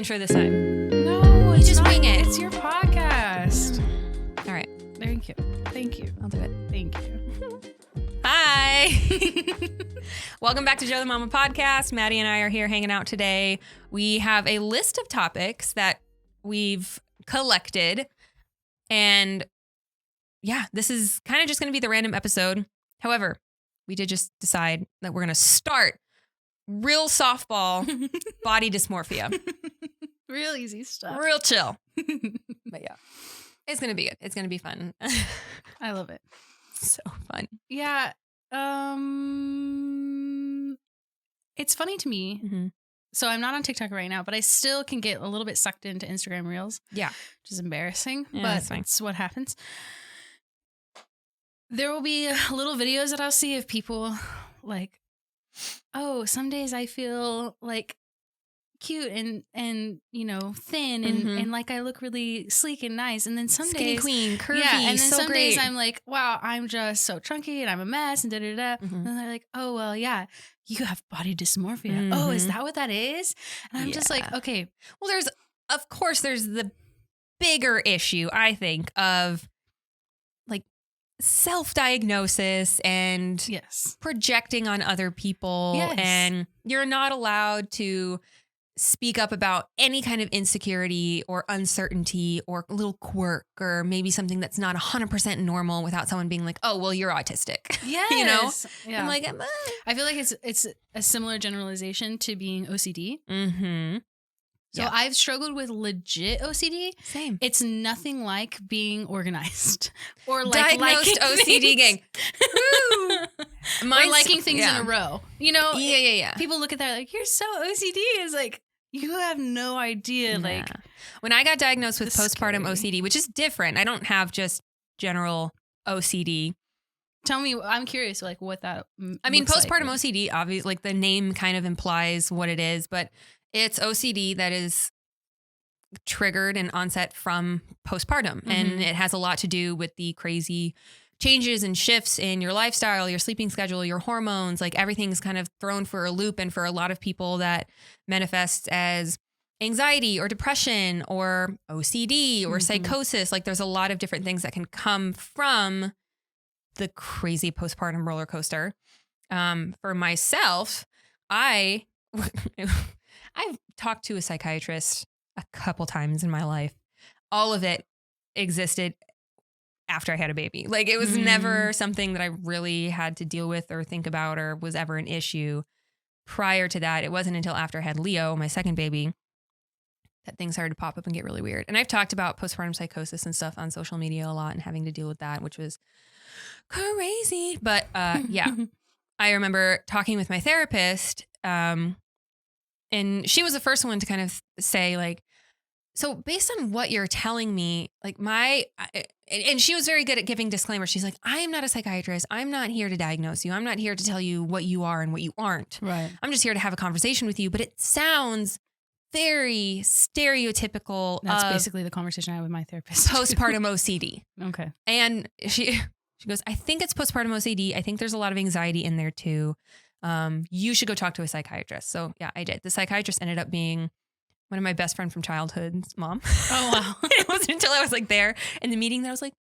intro this time. No, You just wing it. It's your podcast. All right. Thank you. I'll do it. Thank you. Hi. Welcome back to Joe the Mama podcast. Maddie and I are here hanging out today. We have a list of topics that we've collected. And yeah, this is kind of just going to be the random episode. However, we did just decide that we're going to start real softball body dysmorphia. Real easy stuff. Real chill. But yeah, it's going to be good. It's going to be fun. I love it. So fun. Yeah. It's funny to me. Mm-hmm. So I'm not on TikTok right now, but I still can get a little bit sucked into Instagram Reels. Yeah. Which is embarrassing, Yeah, but that's fine. it's what happens. There will be little videos that I'll see of people like, oh, some days I feel like cute and you know, thin and like I look really sleek and nice. And then some Skinny days, queen, curvy, yeah, and then so some great. days I'm like, wow, I'm just so chunky and I'm a mess and da-da-da. Mhm. And they're like, oh, well, yeah, you have body dysmorphia. Oh, is Mhm. that what that is? And I'm just like, Yeah. okay. Well, there's the bigger issue, I think, of like self-diagnosis and Yes. projecting on other people. Yes. And you're not allowed to speak up about any kind of insecurity or uncertainty or a little quirk or maybe something that's not 100% normal without someone being like, oh, well, you're autistic. Yes. You know? Yeah. I'm like, I feel like it's a similar generalization to being OCD. mm-hmm. So Yeah. I've struggled with legit OCD. Same. It's nothing like being organized or like Diagnosed liking OCD gang. Woo! or Mine's- liking things yeah. in a row. You know, Yeah. people look at that like, you're so OCD. It's like, you have no idea. Like, Yeah. When I got diagnosed with That's postpartum scary. OCD, which is different, I don't have just general OCD. tell me, I'm curious, like what that I mean, looks postpartum like. OCD, obviously, like the name kind of implies what it is, but it's OCD that is triggered and onset from postpartum. And Mhm. it has a lot to do with the crazy changes and shifts in your lifestyle, your sleeping schedule, your hormones, like everything's kind of thrown for a loop. And for a lot of people that manifests as anxiety or depression or OCD or Mhm. psychosis, like there's a lot of different things that can come from the crazy postpartum roller coaster. For myself, I've talked to a psychiatrist a couple times in my life. All of it existed after I had a baby. Like it was never something that I really had to deal with or think about or was ever an issue. Prior to that, it wasn't until after I had Leo, my second baby, that things started to pop up and get really weird. And I've talked about postpartum psychosis and stuff on social media a lot and having to deal with that, which was crazy. But yeah, I remember talking with my therapist, and she was the first one to kind of say like, so based on what you're telling me, like and she was very good at giving disclaimers. She's like, I am not a psychiatrist. I'm not here to diagnose you. I'm not here to tell you what you are and what you aren't. Right. I'm just here to have a conversation with you. But it sounds very stereotypical That's of basically the conversation I had with my therapist. postpartum OCD. Okay. And she goes, I think it's postpartum OCD. I think there's a lot of anxiety in there too. You should go talk to a psychiatrist. So yeah, I did. The psychiatrist ended up being one of my best friend from childhood's mom. Oh, wow. It wasn't until I was like there in the meeting that I was like,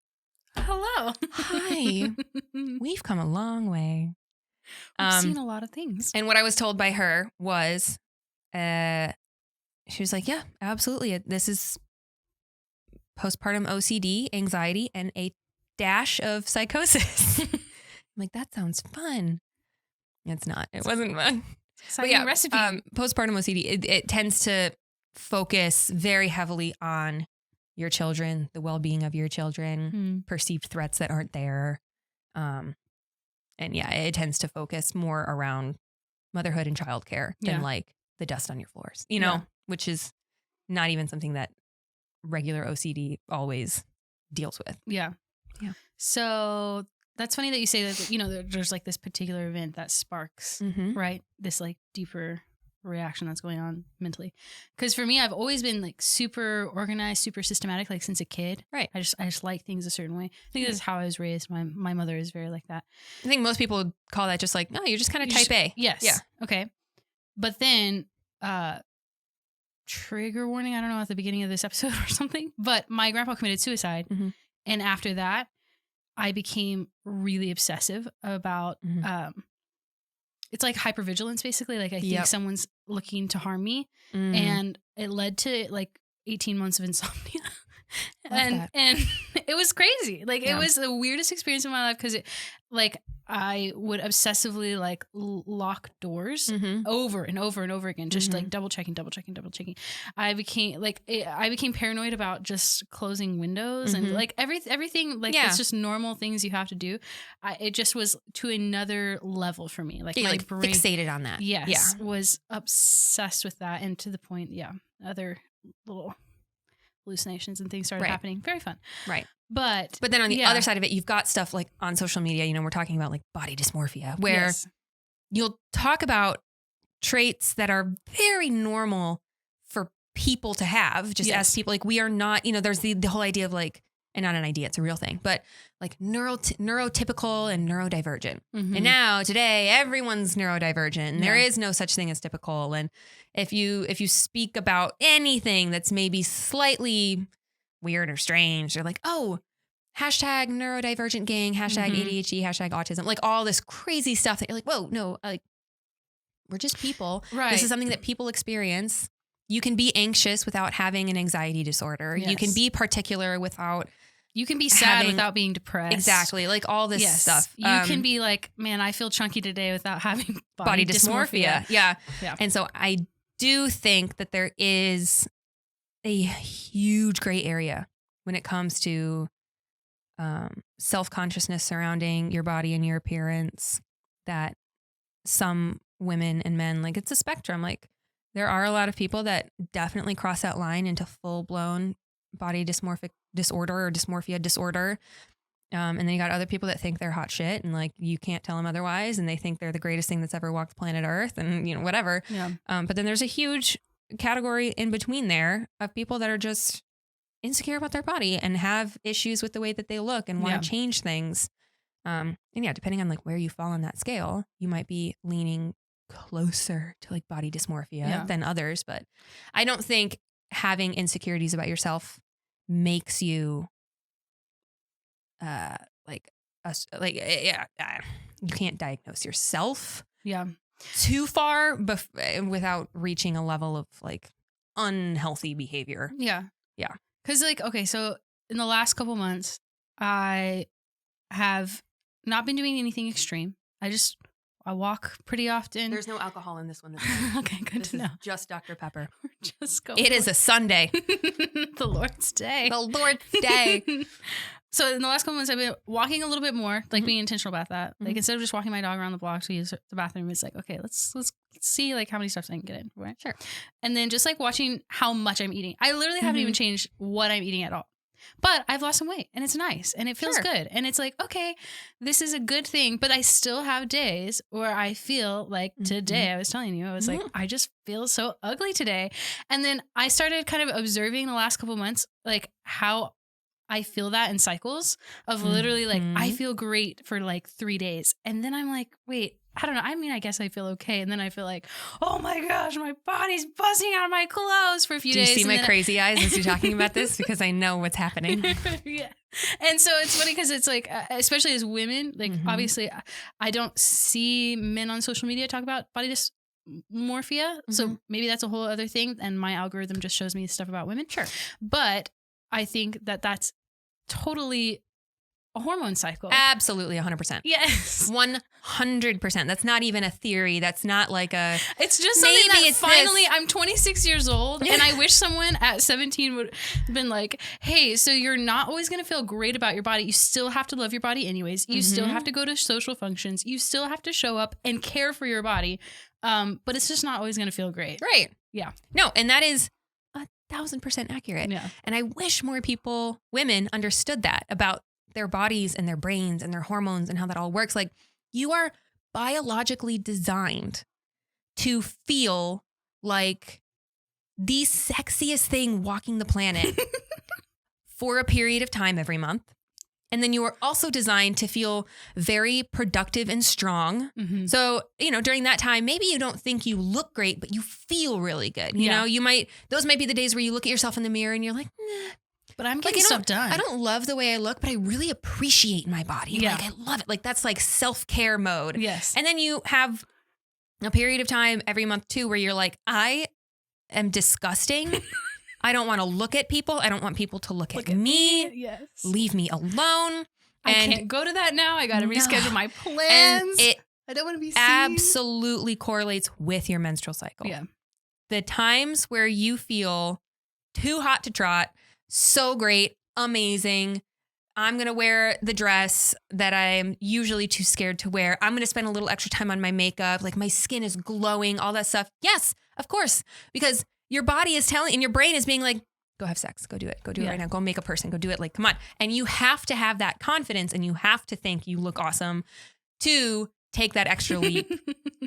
Hello. hi, we've come a long way. We've seen a lot of things. And what I was told by her was, she was like, yeah, absolutely. This is postpartum OCD, anxiety, and a dash of psychosis. I'm like, that sounds fun. It's not. It wasn't fun. Exciting But yeah, recipe. postpartum OCD, it tends to focus very heavily on your children, the well-being of your children, perceived threats that aren't there. And yeah, it tends to focus more around motherhood and childcare than like the dust on your floors, you know, which is not even something that regular OCD always deals with. Yeah. Yeah. So that's funny that you say that, you know, there's like this particular event that sparks, right? This like deeper reaction that's going on mentally. Because for me, I've always been like super organized, super systematic, like since a kid. Right. I just like things a certain way. I think this is how I was raised. My mother is very like that. I think most people would call that just like, oh, you're just kind of type A. Yes. Yeah. Okay. But then trigger warning. I don't know, at the beginning of this episode or something, but my grandpa committed suicide. Mm-hmm. And after that, I became really obsessive about, it's like hypervigilance, basically. Like I think someone's looking to harm me, and it led to like 18 months of insomnia. And it was crazy. Like it was the weirdest experience of my life, because it, like, I would obsessively like lock doors over and over and over again, just like double checking. I became paranoid about just closing windows and like everything like it's just normal things you have to do. It just was to another level for me. Like my brain fixated on that. Yes, was obsessed with that, and to the point, other little hallucinations and things started happening. Very fun. Right. But then on the other side of it, you've got stuff like on social media, we're talking about like body dysmorphia, where you'll talk about traits that are very normal for people to have, just as people. Like we are not, there's the whole idea of like, and not an idea, it's a real thing, but like neurotypical and neurodivergent. And now today, everyone's neurodivergent. And there is no such thing as typical. And if you speak about anything that's maybe slightly weird or strange, they're like, oh, hashtag neurodivergent gang, hashtag ADHD, hashtag autism, like all this crazy stuff that you're like, whoa, no, like we're just people. Right. This is something that people experience. You can be anxious without having an anxiety disorder. Yes. You can be particular without. You can be sad without being depressed. Exactly. Like all this stuff. You can be like, man, I feel chunky today without having body dysmorphia. Yeah. And so I do think that there is a huge gray area when it comes to self-consciousness surrounding your body and your appearance, that some women and men, like it's a spectrum. Like there are a lot of people that definitely cross that line into full-blown body dysmorphic disorder or dysmorphia disorder. And then you got other people that think they're hot shit and like you can't tell them otherwise, and they think they're the greatest thing that's ever walked planet Earth and whatever. Yeah. But then there's a huge category in between there of people that are just insecure about their body and have issues with the way that they look and want to change things. And depending on like where you fall on that scale, you might be leaning closer to like body dysmorphia than others. But I don't think having insecurities about yourself makes you you can't diagnose yourself too far without reaching a level of like unhealthy behavior. Because like, okay, so in the last couple months I have not been doing anything extreme. I walk pretty often. There's no alcohol in this one. Okay, good to know. Just Dr. Pepper. It is a Sunday. The Lord's Day. The Lord's Day. So in the last couple months, I've been walking a little bit more, like being intentional about that. Like instead of just walking my dog around the block to use the bathroom, it's like, okay, let's see like how many steps I can get in. Right? Sure. And then just like watching how much I'm eating. I literally haven't even changed what I'm eating at all. But I've lost some weight and it's nice and it feels good. And it's like, okay, this is a good thing. But I still have days where I feel like today, I was telling you, I was like, I just feel so ugly today. And then I started kind of observing the last couple of months, like how I feel that in cycles of literally like, I feel great for like 3 days. And then I'm like, wait, I don't know. I mean, I guess I feel okay. And then I feel like, oh my gosh, my body's buzzing out of my clothes for a few days. Do you see my crazy eyes as you're talking about this? Because I know what's happening. Yeah. And so it's funny because it's like, especially as women, like obviously I don't see men on social media talk about body dysmorphia. So maybe that's a whole other thing. And my algorithm just shows me stuff about women. Sure. But I think that that's totally a hormone cycle. Absolutely 100%. Yes. 100%. That's not even a theory. That's not like a... It's just something that finally, I'm 26 years old and I wish someone at 17 would have been like, hey, so you're not always going to feel great about your body. You still have to love your body anyways. You still have to go to social functions. You still have to show up and care for your body. But it's just not always going to feel great. Right. Yeah. No, and that is 1,000% accurate. Yeah. And I wish more people, women, understood that about their bodies and their brains and their hormones and how that all works. Like you are biologically designed to feel like the sexiest thing walking the planet for a period of time every month. And then you are also designed to feel very productive and strong. Mm-hmm. So, during that time, maybe you don't think you look great, but you feel really good. You know, those might be the days where you look at yourself in the mirror and you're like, nah. But I'm getting stuff done. I don't love the way I look, but I really appreciate my body. Yeah. Like I love it. Like that's like self-care mode. Yes. And then you have a period of time every month too, where you're like, I am disgusting. I don't want to look at people. I don't want people to look at me. Yes. Leave me alone. I can't go to that now. I got to reschedule my plans. And I don't want to be seen. absolutely correlates with your menstrual cycle. Yeah. The times where you feel too hot to trot, so great, amazing. I'm going to wear the dress that I'm usually too scared to wear. I'm going to spend a little extra time on my makeup. Like my skin is glowing, all that stuff. Yes, of course. Because your body is telling, and your brain is being like, go have sex, go do it. Go do it right now. Go make a person, go do it. Like, come on. And you have to have that confidence and you have to think you look awesome to take that extra leap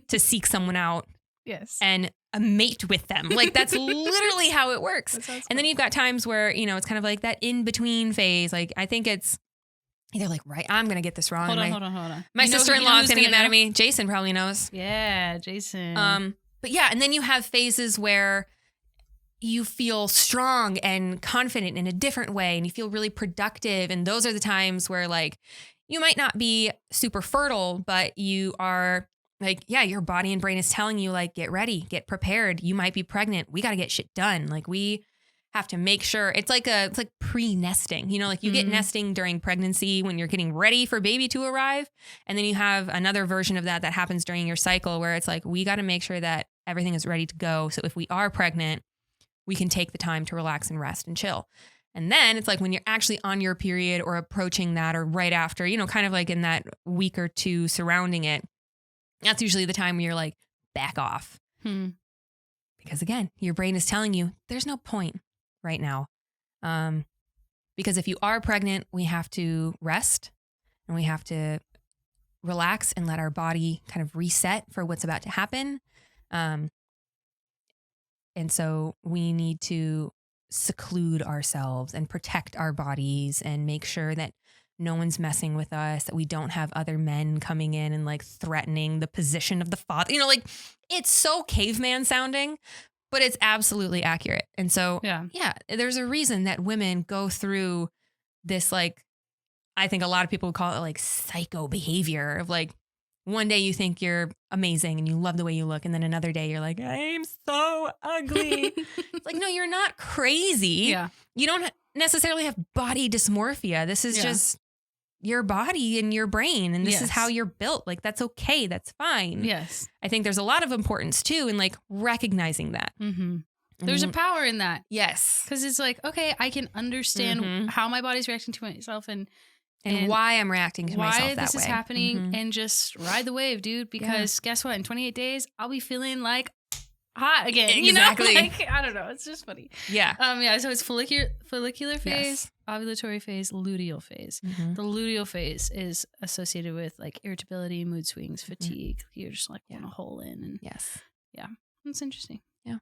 to seek someone out. Yes. And a mate with them. Like that's literally how it works. And then you've got times where, it's kind of like that in between phase. Like I think it's either like, right, I'm going to get this wrong. Hold on. My sister-in-law is going to get mad at me. Jason probably knows. Yeah, Jason. But yeah, and then you have phases where you feel strong and confident in a different way and you feel really productive. And those are the times where like you might not be super fertile, but you are like, yeah, your body and brain is telling you like, get ready, get prepared. You might be pregnant. We got to get shit done. Like we have to make sure it's like pre-nesting, like you get nesting during pregnancy when you're getting ready for baby to arrive. And then you have another version of that happens during your cycle where it's like, we got to make sure that everything is ready to go. So if we are pregnant, we can take the time to relax and rest and chill. And then it's like when you're actually on your period or approaching that or right after, kind of like in that week or two surrounding it, that's usually the time where you're like, back off. Because again, your brain is telling you there's no point right now. Because if you are pregnant, we have to rest and we have to relax and let our body kind of reset for what's about to happen. And so we need to seclude ourselves and protect our bodies and make sure that no one's messing with us, that we don't have other men coming in and like threatening the position of the father. Like it's so caveman sounding, but it's absolutely accurate. And so, yeah, there's a reason that women go through this, like, I think a lot of people would call it like psycho behavior of like, one day you think you're amazing and you love the way you look. And then another day you're like, I'm so ugly. It's like, no, you're not crazy. Yeah. You don't necessarily have body dysmorphia. This is just your body and your brain. And this is how you're built. Like, that's okay. That's fine. Yes. I think there's a lot of importance too in like recognizing that. Mm-hmm. There's a power in that. Yes. Because it's like, okay, I can understand how my body's reacting to myself and why I'm reacting to myself that way. Why this is happening and just ride the wave, dude. Because guess what? In 28 days, I'll be feeling like hot again. Exactly. Like, I don't know. It's just funny. Yeah. So it's follicular phase, ovulatory phase, luteal phase. The luteal phase is associated with like irritability, mood swings, fatigue. You're just like want a hole in. And yeah, it's interesting. Yeah.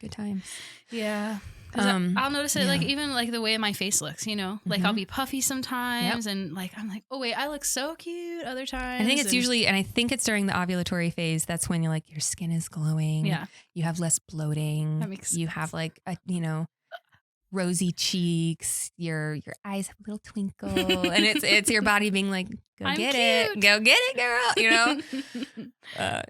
Good times. Yeah. I'll notice it like even like the way my face looks, like I'll be puffy sometimes and like I'm like, oh wait, I look so cute other times. I think it's usually, and I think it's during the ovulatory phase, that's when you're like, your skin is glowing. Yeah. You have less bloating. That makes you have like a, rosy cheeks, your eyes have a little twinkle and it's your body being like, go get it, girl,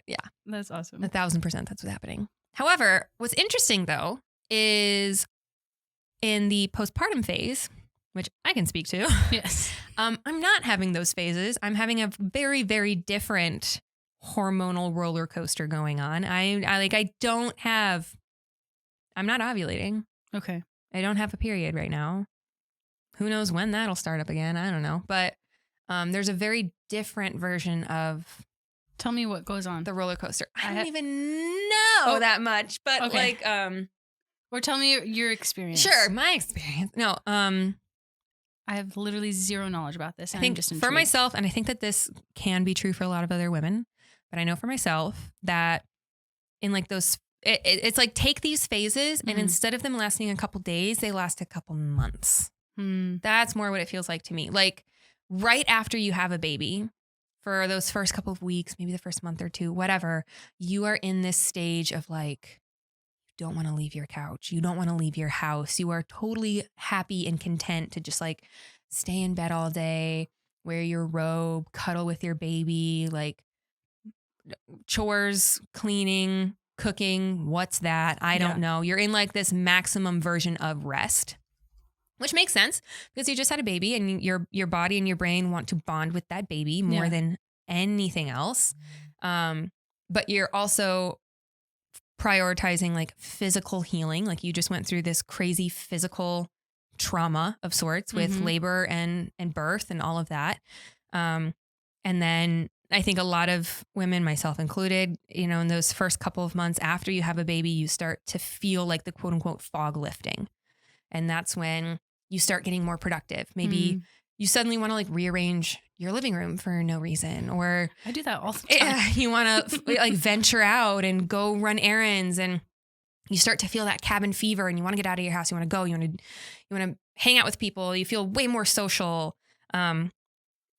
yeah. That's awesome. 1,000% that's what's happening. However, what's interesting though is in the postpartum phase, which I can speak to. Yes. I'm not having those phases. I'm having a very, very different hormonal roller coaster going on. I'm not ovulating. Okay. I don't have a period right now. Who knows when that'll start up again? I don't know. But there's a very different version of Tell me what goes on. The roller coaster. I don't even know that much, but okay. Or tell me your experience. Sure, my experience. No, I have literally zero knowledge about this. I think just for myself, and I think that this can be true for a lot of other women, but I know for myself that in like those, it's like take these phases and instead of them lasting a couple days, they last a couple months. That's more what it feels like to me. Like right after you have a baby, for those first couple of weeks, maybe the first month or two, whatever, you are in this stage of like, you don't want to leave your couch. You don't want to leave your house. You are totally happy and content to just like stay in bed all day, wear your robe, cuddle with your baby, like chores, cleaning, cooking. What's that? I don't know. You're in like this maximum version of rest. Which makes sense because you just had a baby and your body and your brain want to bond with that baby more than anything else. But you're also prioritizing like physical healing. Like you just went through this crazy physical trauma of sorts with labor and birth and all of that. And then I think a lot of women, myself included, you know, in those first couple of months after you have a baby, you start to feel like the quote unquote fog lifting. And that's when you start getting more productive. Maybe you suddenly want to like rearrange your living room for no reason, or I do that all the time. You want to like venture out and go run errands, and you start to feel that cabin fever and you want to get out of your house. You want to go, you want to hang out with people. You feel way more social. And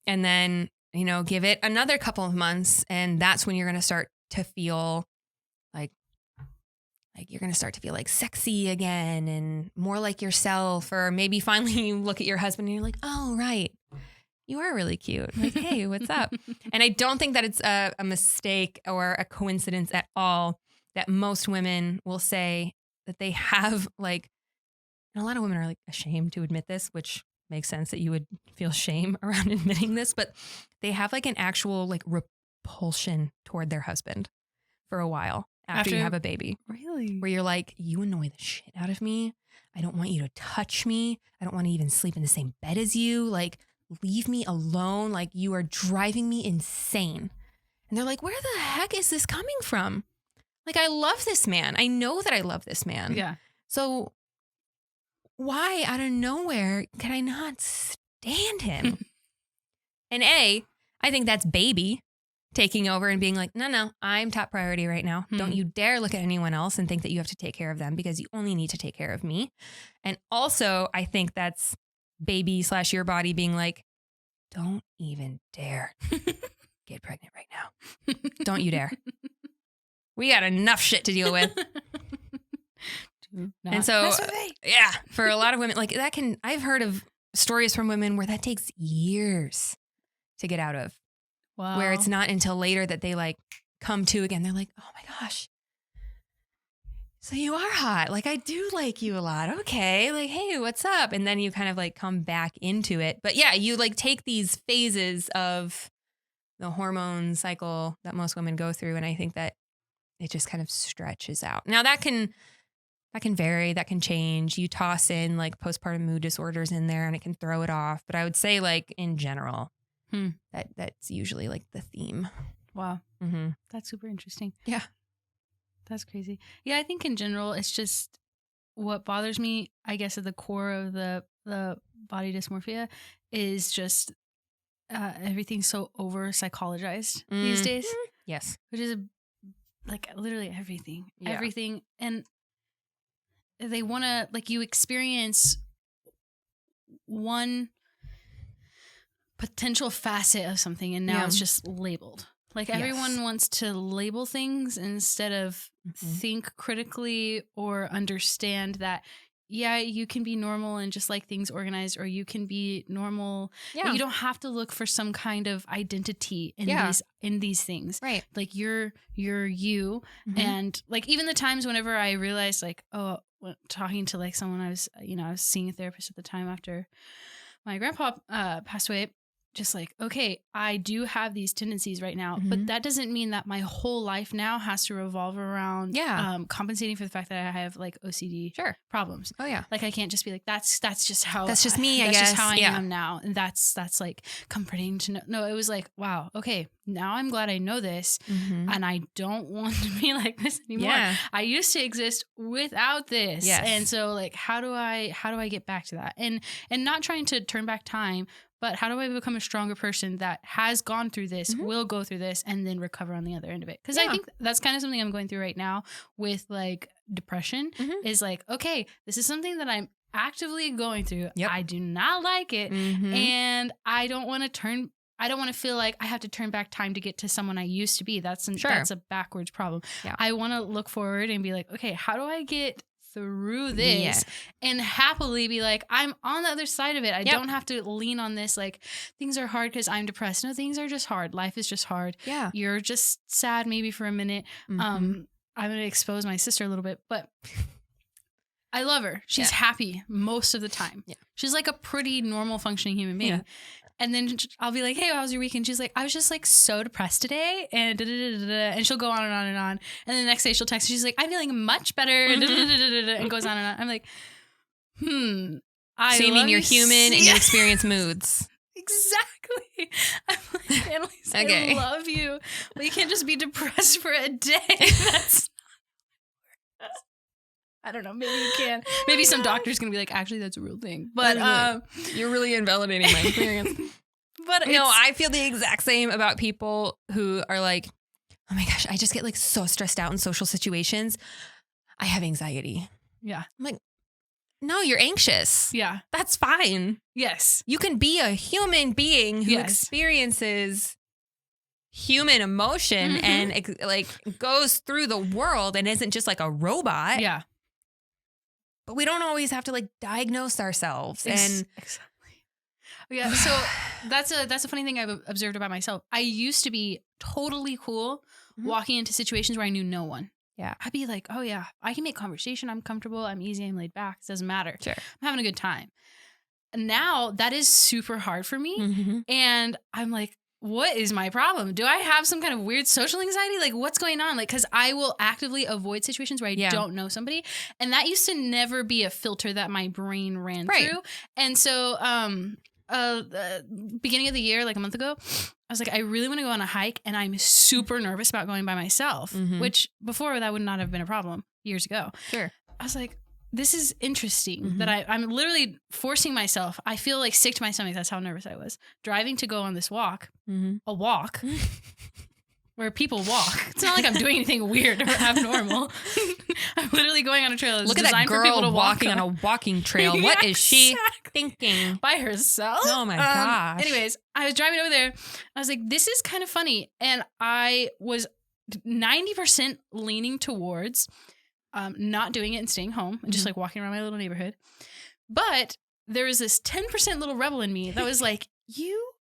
then, you know, give it another couple of months and that's when you're going to start to feel like you're going to start to feel like sexy again and more like yourself. Or maybe finally you look at your husband and you're like, oh, right. You are really cute. Like, hey, what's up? And I don't think that it's a mistake or a coincidence at all that most women will say that they have like, and a lot of women are like ashamed to admit this, which makes sense that you would feel shame around admitting this, but they have like an actual like repulsion toward their husband for a while. After you have a baby. Really? Where you're like, you annoy the shit out of me. I don't want you to touch me. I don't want to even sleep in the same bed as you. Like, leave me alone. Like, you are driving me insane. And they're like, where the heck is this coming from? Like, I love this man. I know that I love this man. Yeah. So why out of nowhere can I not stand him? And I think that's baby taking over and being like, no, I'm top priority right now. Don't you dare look at anyone else and think that you have to take care of them because you only need to take care of me. And also, I think that's baby / your body being like, don't even dare get pregnant right now. Don't you dare. We got enough shit to deal with. And so, yeah, for a lot of women, like that I've heard of stories from women where that takes years to get out of. Wow. Where it's not until later that they like come to again. They're like, oh my gosh. So you are hot. Like I do like you a lot. Okay. Like, hey, what's up? And then you kind of like come back into it. But yeah, you like take these phases of the hormone cycle that most women go through. And I think that it just kind of stretches out. Now that can vary. That can change. You toss in like postpartum mood disorders in there and it can throw it off. But I would say like in general, that's usually like the theme. Wow. That's super interesting. Yeah. That's crazy. Yeah, I think in general, it's just what bothers me, I guess, at the core of the body dysmorphia is just everything's so over psychologized these days. Yes. Which is like literally everything. Yeah. Everything. And they want to, like, you experience one potential facet of something and now it's just labeled. Like everyone wants to label things instead of think critically or understand that, yeah, you can be normal and just like things organized, or you can be normal. Yeah. You don't have to look for some kind of identity in these things. Right. Like you're you. And like even the times whenever I realized like, talking to like someone I was seeing a therapist at the time after my grandpa passed away, just like, okay, I do have these tendencies right now, but that doesn't mean that my whole life now has to revolve around compensating for the fact that I have like OCD problems. Oh yeah. Like I can't just be like, that's just how that's just me. I guess just how I am now. And that's like comforting to know. No, it was like, wow, okay, now I'm glad I know this and I don't want to be like this anymore. Yeah. I used to exist without this. Yes. And so like, how do I get back to that? And not trying to turn back time, but how do I become a stronger person that has gone through this, will go through this, and then recover on the other end of it? Because I think that's kind of something I'm going through right now with like depression is like, okay, this is something that actively going through. Yep. I do not like it. Mhm. And I don't want to feel like I have to turn back time to get to someone I used to be. That's a backwards problem. Yeah. I want to look forward and be like, okay, how do I get through this Yeah. and happily be like, I'm on the other side of it. I don't have to lean on this. Like, things are hard because I'm depressed. No, things are just hard. Life is just hard. Yeah. You're just sad maybe for a minute. Mhm. I'm going to expose my sister a little bit, but I love her. She's happy most of the time. Yeah. She's like a pretty normal functioning human being. Yeah. And then I'll be like, hey, how was your weekend? She's like, I was just like so depressed today. And and she'll go on and on and on. And then the next day she'll text. She's like, I'm feeling much better. And goes on and on. I'm like, so you mean you're human and you experience moods. Exactly. I'm like, Annalise, I love you. But you can't just be depressed for a day. I don't know. Maybe you can. Maybe some doctor's going to be like, actually, that's a real thing. But you're really invalidating my experience. But no, I feel the exact same about people who are like, oh my gosh, I just get like so stressed out in social situations. I have anxiety. Yeah. I'm like, no, you're anxious. Yeah. That's fine. Yes. You can be a human being who experiences human emotion and like goes through the world and isn't just like a robot. Yeah. But we don't always have to like diagnose ourselves. And exactly. Yeah. So that's a funny thing I've observed about myself. I used to be totally cool walking into situations where I knew no one. Yeah. I'd be like, oh yeah, I can make conversation. I'm comfortable. I'm easy. I'm laid back. It doesn't matter. Sure. I'm having a good time. Now that is super hard for me. And I'm like, what is my problem? Do I have some kind of weird social anxiety? Like, what's going on? Like, because I will actively avoid situations where I don't know somebody. And that used to never be a filter that my brain ran through. And so, beginning of the year, like a month ago, I was like, I really want to go on a hike. And I'm super nervous about going by myself, which before that would not have been a problem years ago. Sure. I was like, this is interesting that I'm literally forcing myself. I feel like sick to my stomach. That's how nervous I was. Driving to go on this walk, a walk where people walk. It's not like I'm doing anything weird or abnormal. I'm literally going on a trail that's Look at designed that girl for people to walk walking on a walking trail. What is she thinking? By herself? Oh my gosh. Anyways, I was driving over there. I was like, this is kind of funny. And I was 90% leaning towards not doing it and staying home and just like walking around my little neighborhood. But there was this 10% little rebel in me that was like, you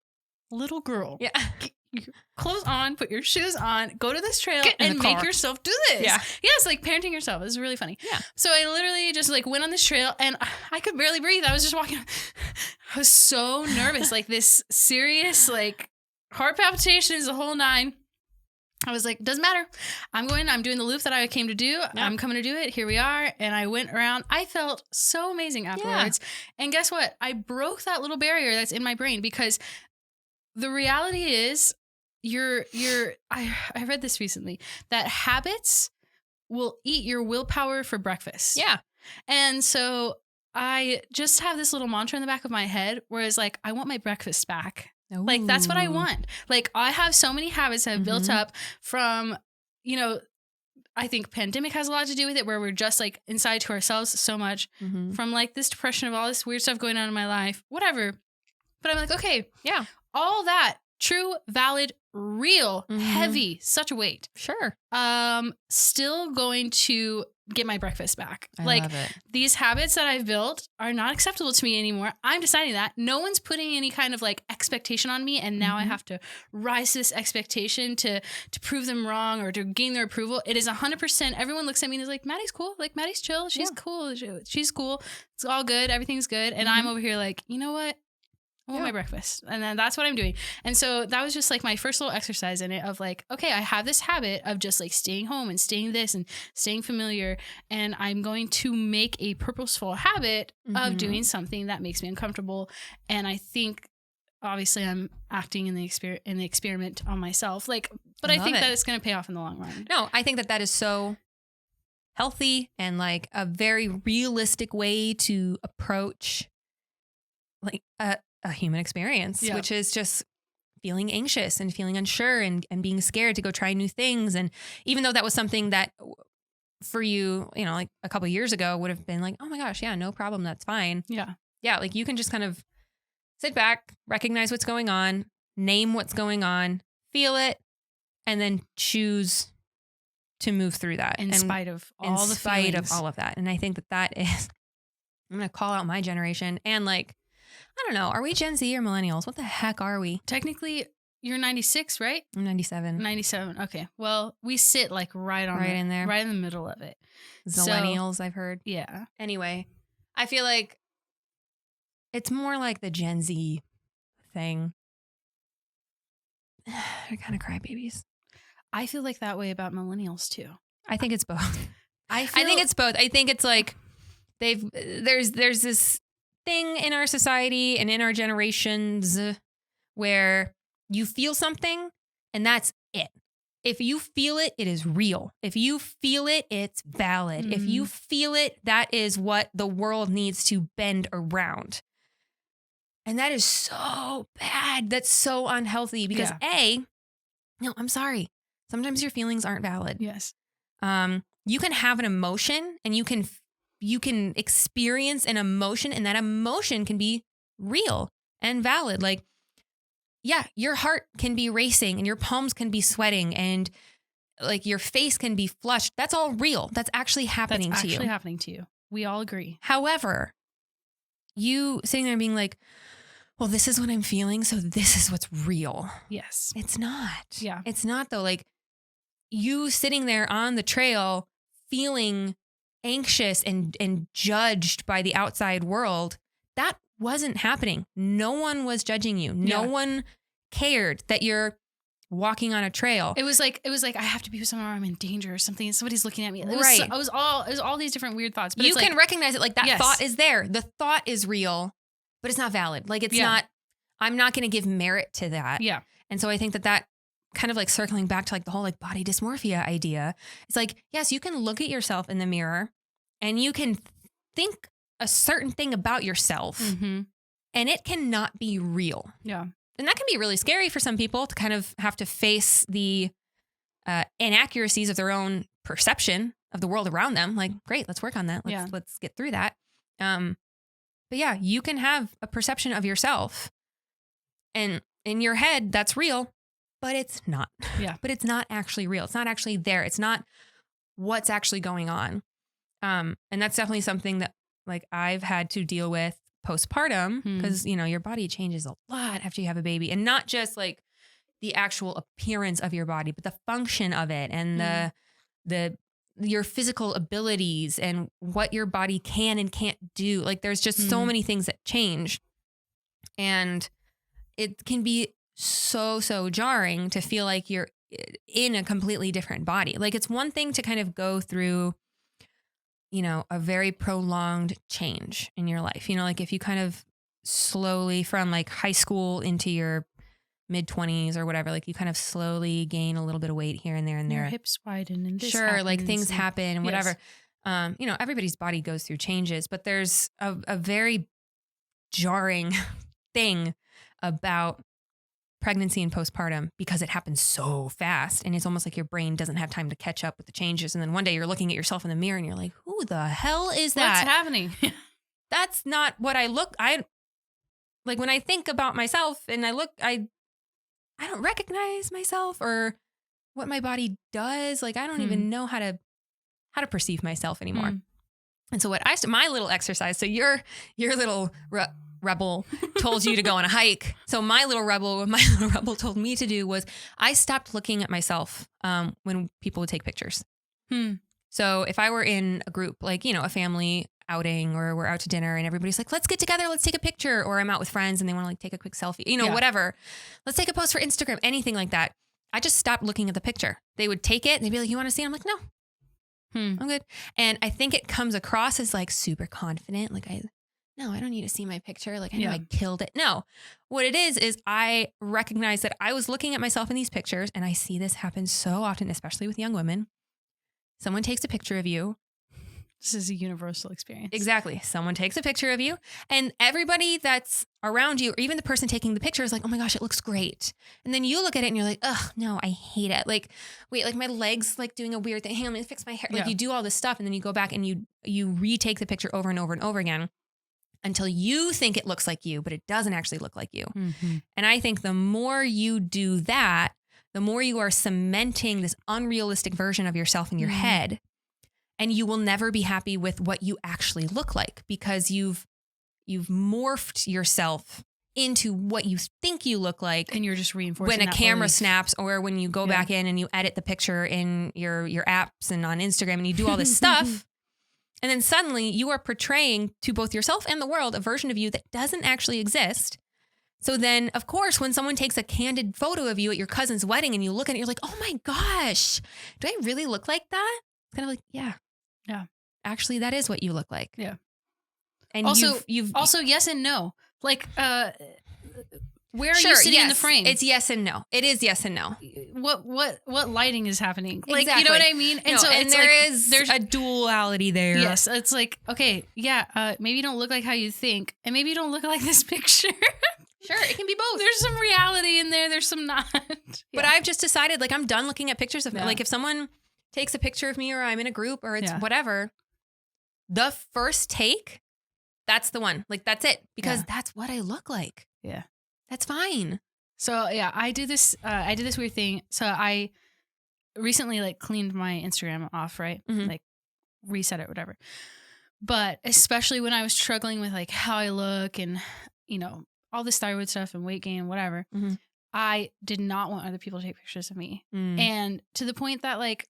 little girl. Yeah. Get your clothes on, put your shoes on, go to this trail and make yourself do this. Yeah. Yes, like parenting yourself. It was really funny. Yeah. So I literally just like went on this trail and I could barely breathe. I was just walking. I was so nervous, like this serious, like heart palpitations, the whole nine. I was like, doesn't matter. I'm doing the loop that I came to do. Yep. I'm coming to do it. Here we are. And I went around. I felt so amazing afterwards. Yeah. And guess what? I broke that little barrier that's in my brain because the reality is I read this recently that habits will eat your willpower for breakfast. Yeah. And so I just have this little mantra in the back of my head where it's like, I want my breakfast back. Ooh. Like, that's what I want. Like, I have so many habits that have built up from, I think pandemic has a lot to do with it, where we're just like inside to ourselves so much from like this depression of all this weird stuff going on in my life, whatever. But I'm like, okay, yeah, all that true, valid, real, heavy, such a weight. Sure. Still going to get my breakfast back. I love it. These habits that I've built are not acceptable to me anymore. I'm deciding that. No one's putting any kind of like expectation on me. And now I have to rise to this expectation to prove them wrong or to gain their approval. It is 100%. Everyone looks at me and is like, Maddie's cool. Like, Maddie's chill. She's cool. She's cool. It's all good. Everything's good. And I'm over here like, you know what? I want my breakfast. And then that's what I'm doing. And so that was just like my first little exercise in it of like, okay, I have this habit of just like staying home and staying this and staying familiar. And I'm going to make a purposeful habit of doing something that makes me uncomfortable. And I think obviously I'm acting in the experiment on myself. Like, but I think that it's going to pay off in the long run. No, I think that is so healthy and like a very realistic way to approach like a human experience, which is just feeling anxious and feeling unsure and being scared to go try new things. And even though that was something that for you, like a couple of years ago would have been like, oh my gosh, yeah, no problem. That's fine. Yeah. Yeah. Like you can just kind of sit back, recognize what's going on, name what's going on, feel it, and then choose to move through that. In spite of all of that. And I think that is, I'm going to call out my generation and like, I don't know, are we Gen Z or millennials? What the heck are we? Technically, you're 96, right? I'm 97. 97. Okay. Well, we sit like right in there, right in the middle of it. Millennials, I've heard. Yeah. Anyway, I feel like it's more like the Gen Z thing. They're kind of crybabies. I feel like that way about millennials too. I think it's both. I think it's both. I think it's like there's this thing in our society and in our generations where you feel something and that's it. If you feel it, it is real. If you feel it, it's valid. Mm-hmm. If you feel it, that is what the world needs to bend around. And that is so bad. That's so unhealthy because no, I'm sorry. Sometimes your feelings aren't valid. Yes. You can have an emotion and you can experience an emotion and that emotion can be real and valid. Like, yeah, your heart can be racing and your palms can be sweating and like your face can be flushed. That's all real. That's actually happening to you. We all agree. However, you sitting there and being like, well, this is what I'm feeling, so this is what's real. Yes. It's not. Yeah. It's not though. Like you sitting there on the trail feeling anxious and judged by the outside world, that wasn't happening. No one was judging you. No one cared that you're walking on a trail. It was like I have to be with someone or I'm in danger or something. Somebody's looking at me. It was all these different weird thoughts. But you can recognize it like that thought is there. The thought is real, but it's not valid. Like it's not, I'm not going to give merit to that. Yeah. And so I think that kind of like circling back to like the whole like body dysmorphia idea. It's like, yes, you can look at yourself in the mirror and you can think a certain thing about yourself and it cannot be real. Yeah. And that can be really scary for some people to kind of have to face the inaccuracies of their own perception of the world around them. Like, great, let's work on that. Let's get through that. But yeah, you can have a perception of yourself and in your head, that's real, but it's not. Yeah. But it's not actually real. It's not actually there. It's not what's actually going on. And that's definitely something that like I've had to deal with postpartum because, your body changes a lot after you have a baby and not just like the actual appearance of your body, but the function of it and your physical abilities and what your body can and can't do. Like there's just so many things that change and it can be so jarring to feel like you're in a completely different body. Like it's one thing to kind of go through a very prolonged change in your life. Like if you kind of slowly from like high school into your mid-20s or whatever, like you kind of slowly gain a little bit of weight here and there and there. Your hips widen and this happens, like things happen and whatever. Yes. Everybody's body goes through changes, but there's a very jarring thing about pregnancy and postpartum because it happens so fast and it's almost like your brain doesn't have time to catch up with the changes. And then one day you're looking at yourself in the mirror and you're like, who the hell is that? What's happening? That's not what I like when I think about myself and I don't recognize myself or what my body does. Like I don't even know how to perceive myself anymore. And so my little exercise, so your little rebel told you to go on a hike. So what my little rebel told me to do was I stopped looking at myself when people would take pictures. So if I were in a group, like, a family outing or we're out to dinner and everybody's like, let's get together, let's take a picture. Or I'm out with friends and they want to like take a quick selfie, whatever. Let's take a post for Instagram, anything like that. I just stopped looking at the picture. They would take it and they'd be like, you want to see it? I'm like, no, I'm good. And I think it comes across as like super confident. Like no, I don't need to see my picture. Like I know I killed it. No, what it is I recognize that I was looking at myself in these pictures and I see this happen so often, especially with young women. Someone takes a picture of you This is a universal experience. Exactly. Someone takes a picture of you and everybody that's around you, or even the person taking the picture is like, oh my gosh, it looks great. And then you look at it and you're like, oh no, I hate it. Like, wait, like my leg's like doing a weird thing. Hang on, let me fix my hair. Like you do all this stuff and then you go back and you retake the picture over and over and over again until you think it looks like you, but it doesn't actually look like you. Mm-hmm. And I think the more you do that, the more you are cementing this unrealistic version of yourself in your head. And you will never be happy with what you actually look like because you've morphed yourself into what you think you look like. And you're just reinforcing when a that camera belief. snaps, or when you go back in and you edit the picture in your apps and on Instagram and you do all this stuff. And then suddenly you are portraying to both yourself and the world a version of you that doesn't actually exist. So then, of course, when someone takes a candid photo of you at your cousin's wedding and you look at it, you're like, oh my gosh, do I really look like that? It's kind of like, yeah. Yeah. Actually, that is what you look like. Yeah. And also, you've also yes and no. Like, where are sure, you sitting yes, in the frame? It's yes and no. It is yes and no. What lighting is happening? Like, Exactly. you know what I mean? And no, so and it's there's a duality there. Yes. It's like, okay, yeah, maybe you don't look like how you think, and maybe you don't look like this picture. Sure, it can be both. There's some reality in there. There's some not. But I've just decided, like, I'm done looking at pictures of me. Yeah. Like, if someone takes a picture of me or I'm in a group or it's whatever, the first take, that's the one. Like, that's it. Because that's what I look like. Yeah. That's fine. So, yeah, I did this weird thing. So I recently, like, cleaned my Instagram off, right? Mm-hmm. Like, reset it, whatever. But especially when I was struggling with, like, how I look and, you know, all this thyroid stuff and weight gain, whatever, I did not want other people to take pictures of me. And to the point that, like,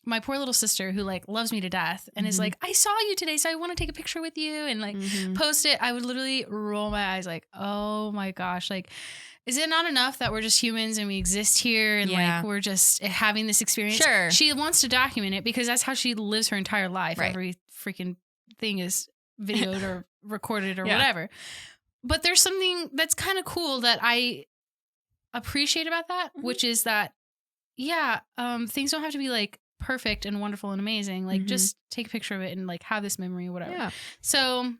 my poor little sister, who, like, loves me to death and is like, I saw you today, so I want to take a picture with you and, like, post it. I would literally roll my eyes like, oh my gosh, like, is it not enough that we're just humans and we exist here and like we're just having this experience? Sure. She wants to document it because that's how she lives her entire life. Right. Every freaking thing is videoed or recorded or whatever. But there's something that's kind of cool that I appreciate about that, which is that, things don't have to be like perfect and wonderful and amazing. Like just take a picture of it and like have this memory or whatever. Yeah. So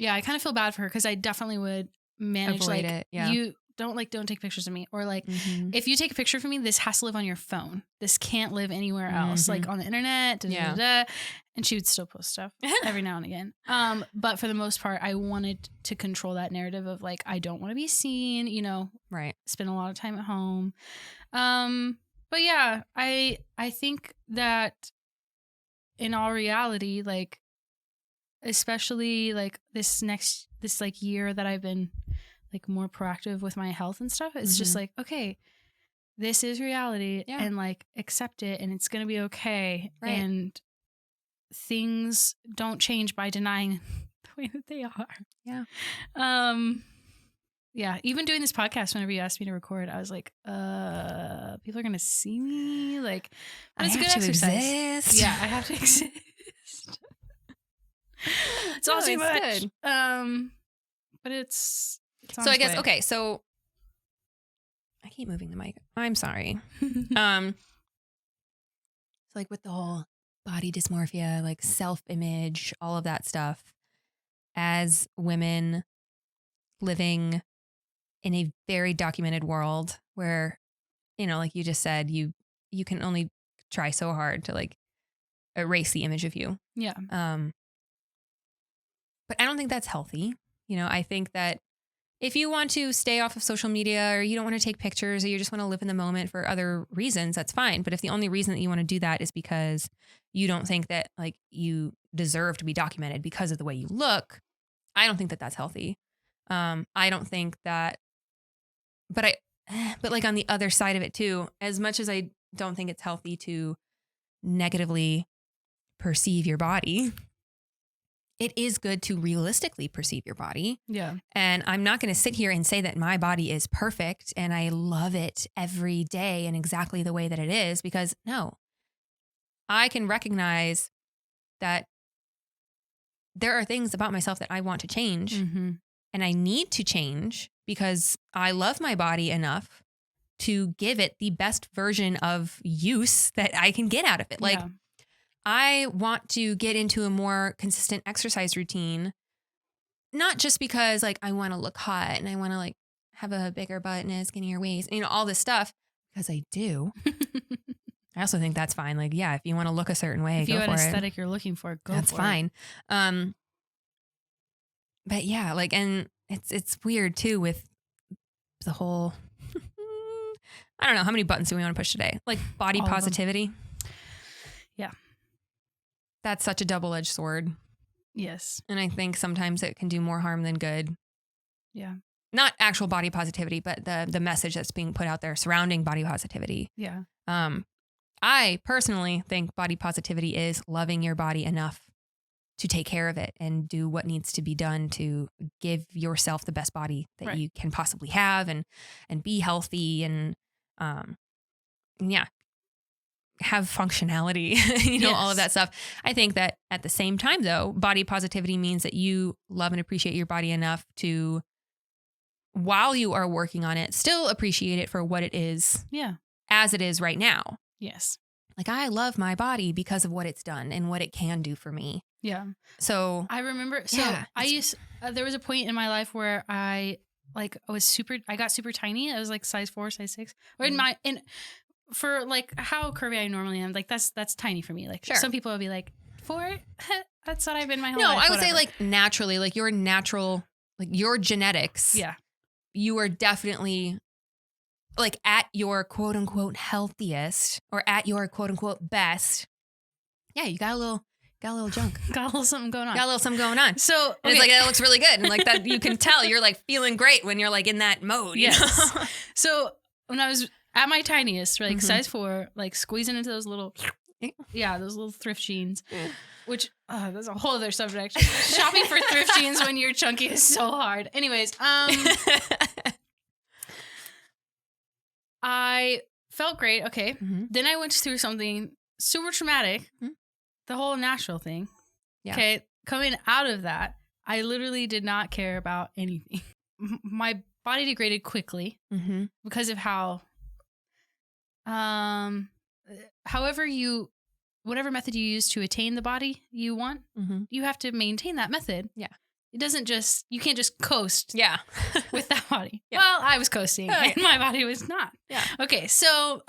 I kind of feel bad for her because I definitely would manage avoid like it. Yeah. You don't take pictures of me, or like if you take a picture of me, this has to live on your phone. This can't live anywhere else, like on the internet. And she would still post stuff every now and again. But for the most part, I wanted to control that narrative of like, I don't want to be seen, you know, spend a lot of time at home. But yeah, I think that in all reality, like, especially like this like year that I've been like more proactive with my health and stuff, it's just like, okay, this is reality and like accept it and it's going to be okay. Right. And things don't change by denying the way that they are. Yeah. Yeah. Even doing this podcast, whenever you asked me to record, I was like, people are going to see me. Like, but it's a good exercise. Exist. Yeah. I have to exist. It's all too much. Good. But it's so I guess, way. Okay. So I keep moving the mic. I'm sorry. It's like with the whole body dysmorphia, like self-image, all of that stuff, as women living in a very documented world where, you know, like you just said, you can only try so hard to like erase the image of you. Yeah. But I don't think that's healthy. You know, I think that if you want to stay off of social media, or you don't want to take pictures, or you just want to live in the moment for other reasons, that's fine. But if the only reason that you want to do that is because you don't think that like you deserve to be documented because of the way you look, I don't think that that's healthy. I don't think that, but like on the other side of it too, as much as I don't think it's healthy to negatively perceive your body, it is good to realistically perceive your body. Yeah. And I'm not going to sit here and say that my body is perfect and I love it every day and exactly the way that it is, because no, I can recognize that there are things about myself that I want to change and I need to change because I love my body enough to give it the best version of use that I can get out of it. Like, I want to get into a more consistent exercise routine, not just because like I want to look hot and I want to like have a bigger butt and a skinnier waist, you know, all this stuff, because I do. I also think that's fine. Like, yeah, if you want to look a certain way, if you go have for an it. aesthetic you're looking for, go that's for fine. But yeah, like, and it's weird too with the whole, I don't know, how many buttons do we want to push today? Like body All of them. positivity. Yeah. That's such a double-edged sword. Yes. And I think sometimes it can do more harm than good. Yeah. Not actual body positivity, but the message that's being put out there surrounding body positivity. Yeah. I personally think body positivity is loving your body enough to take care of it and do what needs to be done to give yourself the best body that Right. you can possibly have and be healthy and yeah, have functionality, you know, all of that stuff. I think that at the same time though, body positivity means that you love and appreciate your body enough to, while you are working on it, still appreciate it for what it is. Yeah. As it is right now. Yes. Like I love my body because of what it's done and what it can do for me. Yeah. So I remember, there was a point in my life where I got super tiny. I was like size 4, size 6. Or for like how curvy I normally am, like that's tiny for me. Like some people will be like 4, that's what I've been my whole life. No, I would say like naturally, like your natural, like your genetics. Yeah. You are definitely like at your quote unquote healthiest or at your quote unquote best. Yeah, you got a little junk. Got a little something going on. So and it's like, that looks really good. And like that, you can tell you're like feeling great when you're like in that mode. Yes. You know? So when I was at my tiniest, like size 4, like squeezing into those little thrift jeans, which that's a whole other subject. Shopping for thrift jeans when you're chunky is so hard. Anyways, I felt great. Okay. Mm-hmm. Then I went through something super traumatic. Mm-hmm. The whole Nashville thing. Yeah. Okay. Coming out of that, I literally did not care about anything. My body degraded quickly because of how, whatever method you use to attain the body you want, you have to maintain that method. Yeah. It doesn't you can't just coast. Yeah. With that body. Yeah. Well, I was coasting and my body was not. Yeah. Okay. So,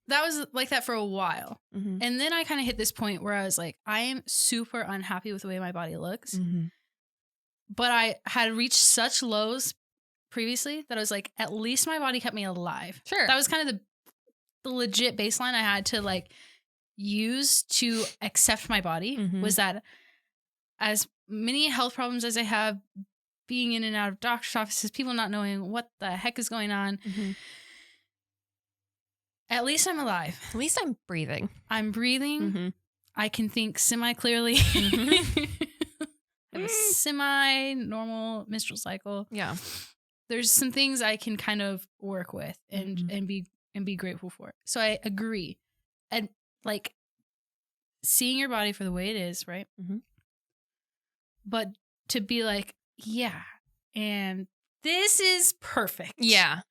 that was like that for a while. And then I kind of hit this point where I was like, I am super unhappy with the way my body looks. But I had reached such lows previously that I was like, at least my body kept me alive. Sure. That was kind of the legit baseline I had to like use to accept my body was that as many health problems as I have, being in and out of doctor's offices, people not knowing what the heck is going on. At least I'm alive. At least I'm breathing. I'm breathing. I can think semi-clearly. I have a semi-normal menstrual cycle. Yeah. There's some things I can kind of work with and be grateful for. So I agree. And like seeing your body for the way it is, right? But to be like, yeah, and this is perfect. Yeah.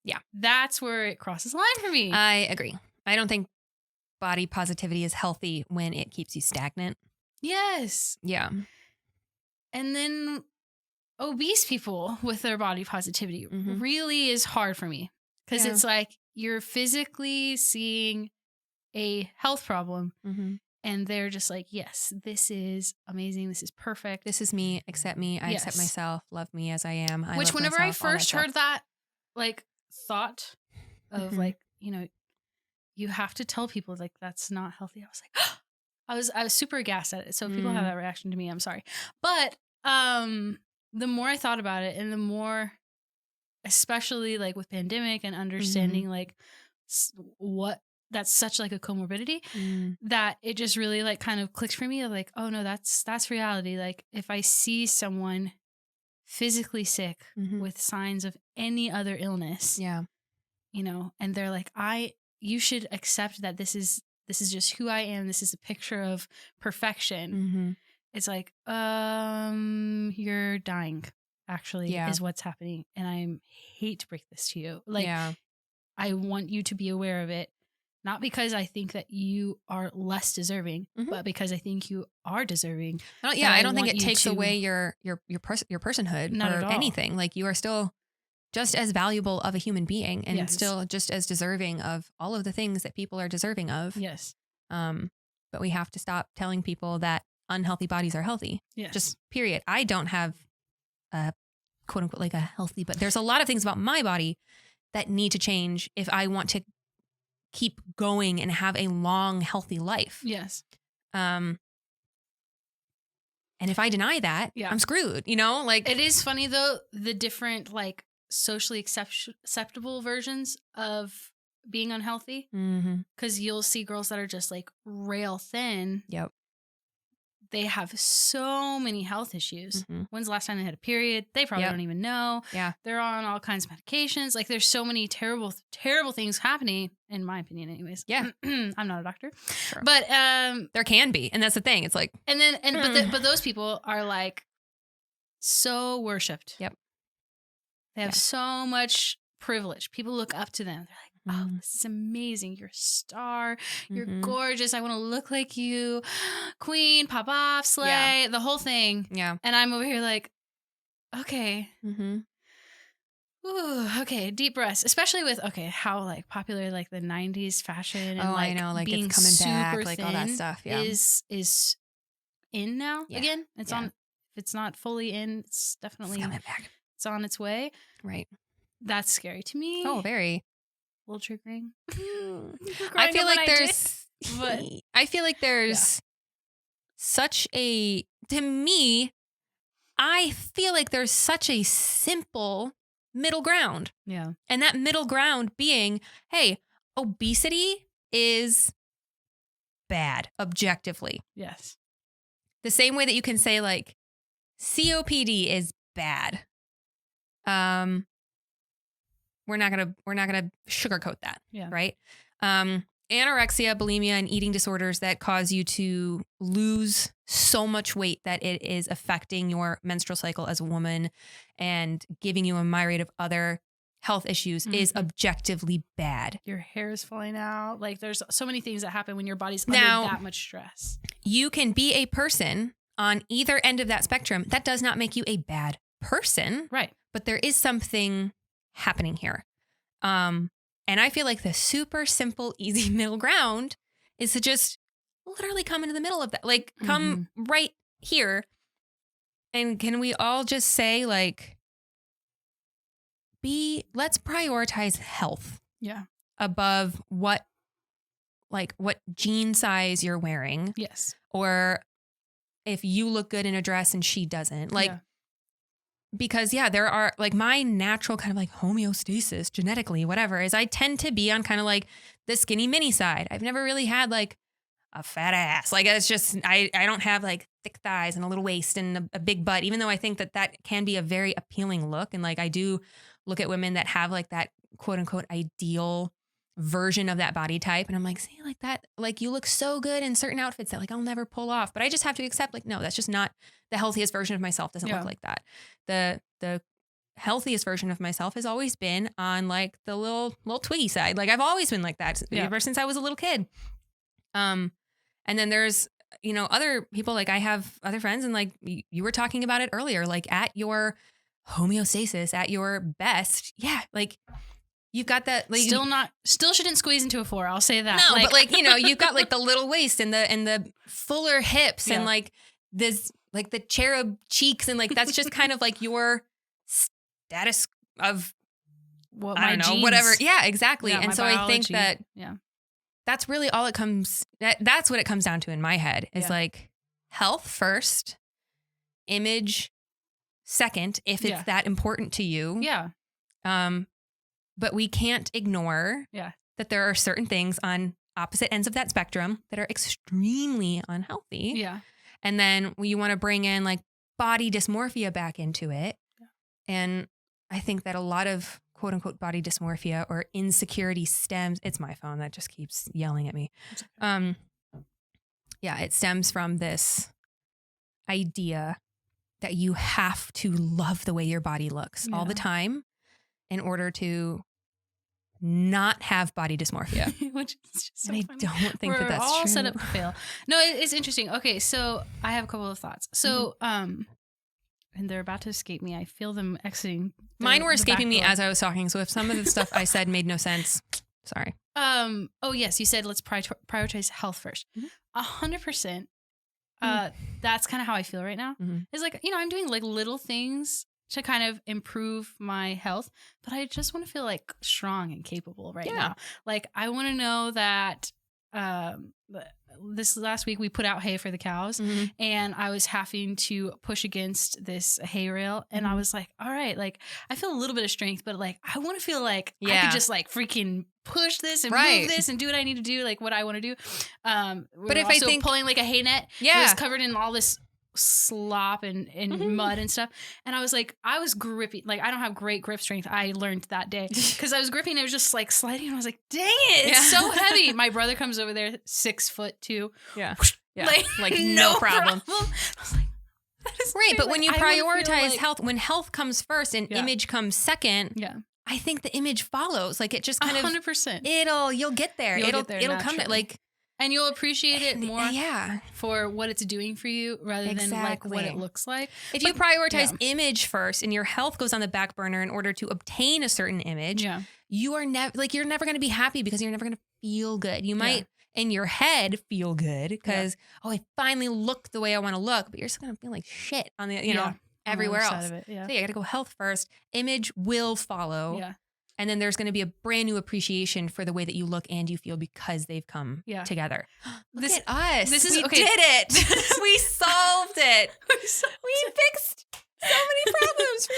Yeah. That's where it crosses the line for me. I agree. I don't think body positivity is healthy when it keeps you stagnant. Yes. Yeah. And then obese people with their body positivity really is hard for me because it's like you're physically seeing a health problem and they're just like, yes, this is amazing. This is perfect. This is me. Accept me. I accept myself. Love me as I am. Which whenever I first heard that like thought of like, you know, you have to tell people like that's not healthy. I was like, I was super aghast at it. So if people have that reaction to me, I'm sorry. But the more I thought about it and the more, especially like with pandemic and understanding like what that's such like a comorbidity that it just really like kind of clicked for me of like, oh no, that's reality. Like if I see someone physically sick with signs of any other illness, you know, and they're like, you should accept that this is just who I am. This is a picture of perfection. It's like, you're dying actually is what's happening. And I hate to break this to you. Like, I want you to be aware of it. Not because I think that you are less deserving, but because I think you are deserving. I don't think it takes away your personhood or anything. Like, you are still just as valuable of a human being and still just as deserving of all of the things that people are deserving of. Yes. But we have to stop telling people that unhealthy bodies are healthy. Yes. Just period. I don't have a quote unquote like a healthy, but there's a lot of things about my body that need to change if I want to keep going and have a long, healthy life. Yes. And if I deny that, I'm screwed, you know, like. It is funny though, the different like socially acceptable versions of being unhealthy. Cause you'll see girls that are just like rail thin. Yep. They have so many health issues. When's the last time they had a period? They probably don't even know. Yeah. They're on all kinds of medications. Like, there's so many terrible, terrible things happening, in my opinion, anyways. Yeah. I'm not a doctor. Sure. But there can be. And that's the thing. It's like. But those people are like so worshipped. Yep. They have so much privilege. People look up to them. They're like, oh, this is amazing. You're a star. You're gorgeous. I want to look like you. Queen, pop off, slay, the whole thing. Yeah. And I'm over here like, okay. Ooh, okay. Deep breaths. Especially with, how like popular like the 90s fashion and I know. Like, being it's coming back. Like all that thin stuff. Yeah. Is in now again. It's on. If it's not fully in, it's definitely coming back. It's on its way. Right. That's scary to me. Oh, very. A little triggering. I feel like there's such a, to me, I feel like there's such a simple middle ground. Yeah. And that middle ground being, hey, obesity is bad, objectively. Yes. The same way that you can say like COPD is bad. We're not gonna sugarcoat that. Yeah. Right. Anorexia, bulimia, and eating disorders that cause you to lose so much weight that it is affecting your menstrual cycle as a woman and giving you a myriad of other health issues is objectively bad. Your hair is falling out. Like, there's so many things that happen when your body's under that much stress. You can be a person on either end of that spectrum. That does not make you a bad person. Right. But there is something happening here. And I feel like the super simple, easy middle ground is to just literally come into the middle of that. Like, come right here. And can we all just say, like, let's prioritize health. Yeah. Above what jean size you're wearing. Yes. Or if you look good in a dress and she doesn't. Like, because there are like my natural kind of like homeostasis genetically, whatever, is I tend to be on kind of like the skinny mini side. I've never really had like a fat ass. Like, it's just, I don't have like thick thighs and a little waist and a big butt, even though I think that can be a very appealing look. And like, I do look at women that have like that quote unquote ideal version of that body type. And I'm like, see, like that, like you look so good in certain outfits that like I'll never pull off. But I just have to accept like, no, that's just not the healthiest version of myself. Doesn't look like that. The healthiest version of myself has always been on like the little twiggy side. Like, I've always been like that ever since I was a little kid. And then there's, other people, like I have other friends, and like you were talking about it earlier, like at your homeostasis, at your best. Yeah. Like, you've got that, like, still shouldn't squeeze into a 4. I'll say that. No, but like, you've got like the little waist and the fuller hips and like this, like the cherub cheeks. And like, that's just kind of like your status of, I don't know, genes. Whatever. Yeah, exactly. And so biology. I think that that's really all that's what it comes down to in my head is like health first, image second, if it's that important to you. Yeah. But we can't ignore that there are certain things on opposite ends of that spectrum that are extremely unhealthy. Yeah. And then you want to bring in like body dysmorphia back into it. Yeah. And I think that a lot of quote unquote body dysmorphia or insecurity stems, it's my phone that just keeps yelling at me. Okay. It stems from this idea that you have to love the way your body looks all the time in order to not have body dysmorphia. Which is just so and funny. I don't think We're that's all true. set up to fail. No, it's interesting. Okay, so I have a couple of thoughts. So, and they're about to escape me. I feel them exiting. Mine were the escaping back me door. as I was talking. So if some of the stuff I said made no sense, sorry. Oh yes, you said let's prioritize health first. 100%. That's kind of how I feel right now. It's like, I'm doing like little things to kind of improve my health, but I just want to feel like strong and capable right now. Like I want to know that this last week we put out hay for the cows and I was having to push against this hay rail and I was like, all right, like I feel a little bit of strength, but like I want to feel like I could just like freaking push this and move this and do what I need to do, like what I want to do. But if I think pulling like a hay net, it was covered in all this slop and mud and stuff, and I was like, I was gripping, like I don't have great grip strength. I learned that day because I was gripping, it was just like sliding, and I was like, dang it, it's so heavy. My brother comes over there, 6'2", like no problem. I was like, right, but when you prioritize health, when health comes first and image comes second, I think the image follows. Like it just kind 100%. of you'll get there. It'll come to, like. And you'll appreciate it more for what it's doing for you rather than like what it looks like. If you prioritize image first and your health goes on the back burner in order to obtain a certain image, you are you're never going to be happy because you're never going to feel good. You might in your head feel good because, I finally look the way I want to look, but you're still going to feel like shit on the, everywhere else. So you got to go health first. Image will follow. Yeah. And then there's going to be a brand new appreciation for the way that you look and you feel because they've come together. Look at us. We did it. We solved it. We fixed so many problems.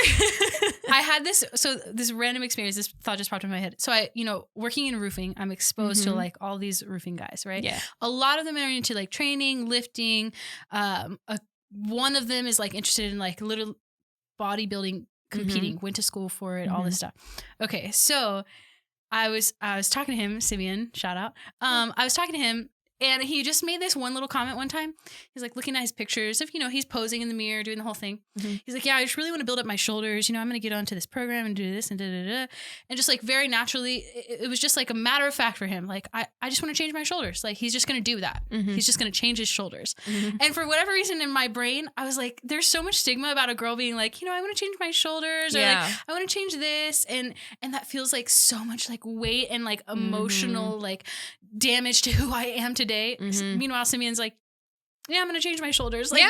I had this random experience. This thought just popped in my head. So I, working in roofing, I'm exposed to like all these roofing guys, right? Yeah. A lot of them are into like training, lifting. One of them is like interested in like little bodybuilding, competing, went to school for it, all this stuff. Okay, so I was talking to him, Simeon, shout out. I was talking to him and he just made this one little comment one time. He's like looking at his pictures of, he's posing in the mirror, doing the whole thing. He's like, yeah, I just really want to build up my shoulders. I'm going to get onto this program and do this and da-da-da. And just like very naturally, it was just like a matter of fact for him. Like, I just want to change my shoulders. Like, he's just going to do that. He's just going to change his shoulders. And for whatever reason in my brain, I was like, there's so much stigma about a girl being like, I want to change my shoulders or like, I want to change this. And that feels like so much like weight and like emotional, like damage to who I am today. Meanwhile, Simeon's like, yeah, I'm going to change my shoulders. Like,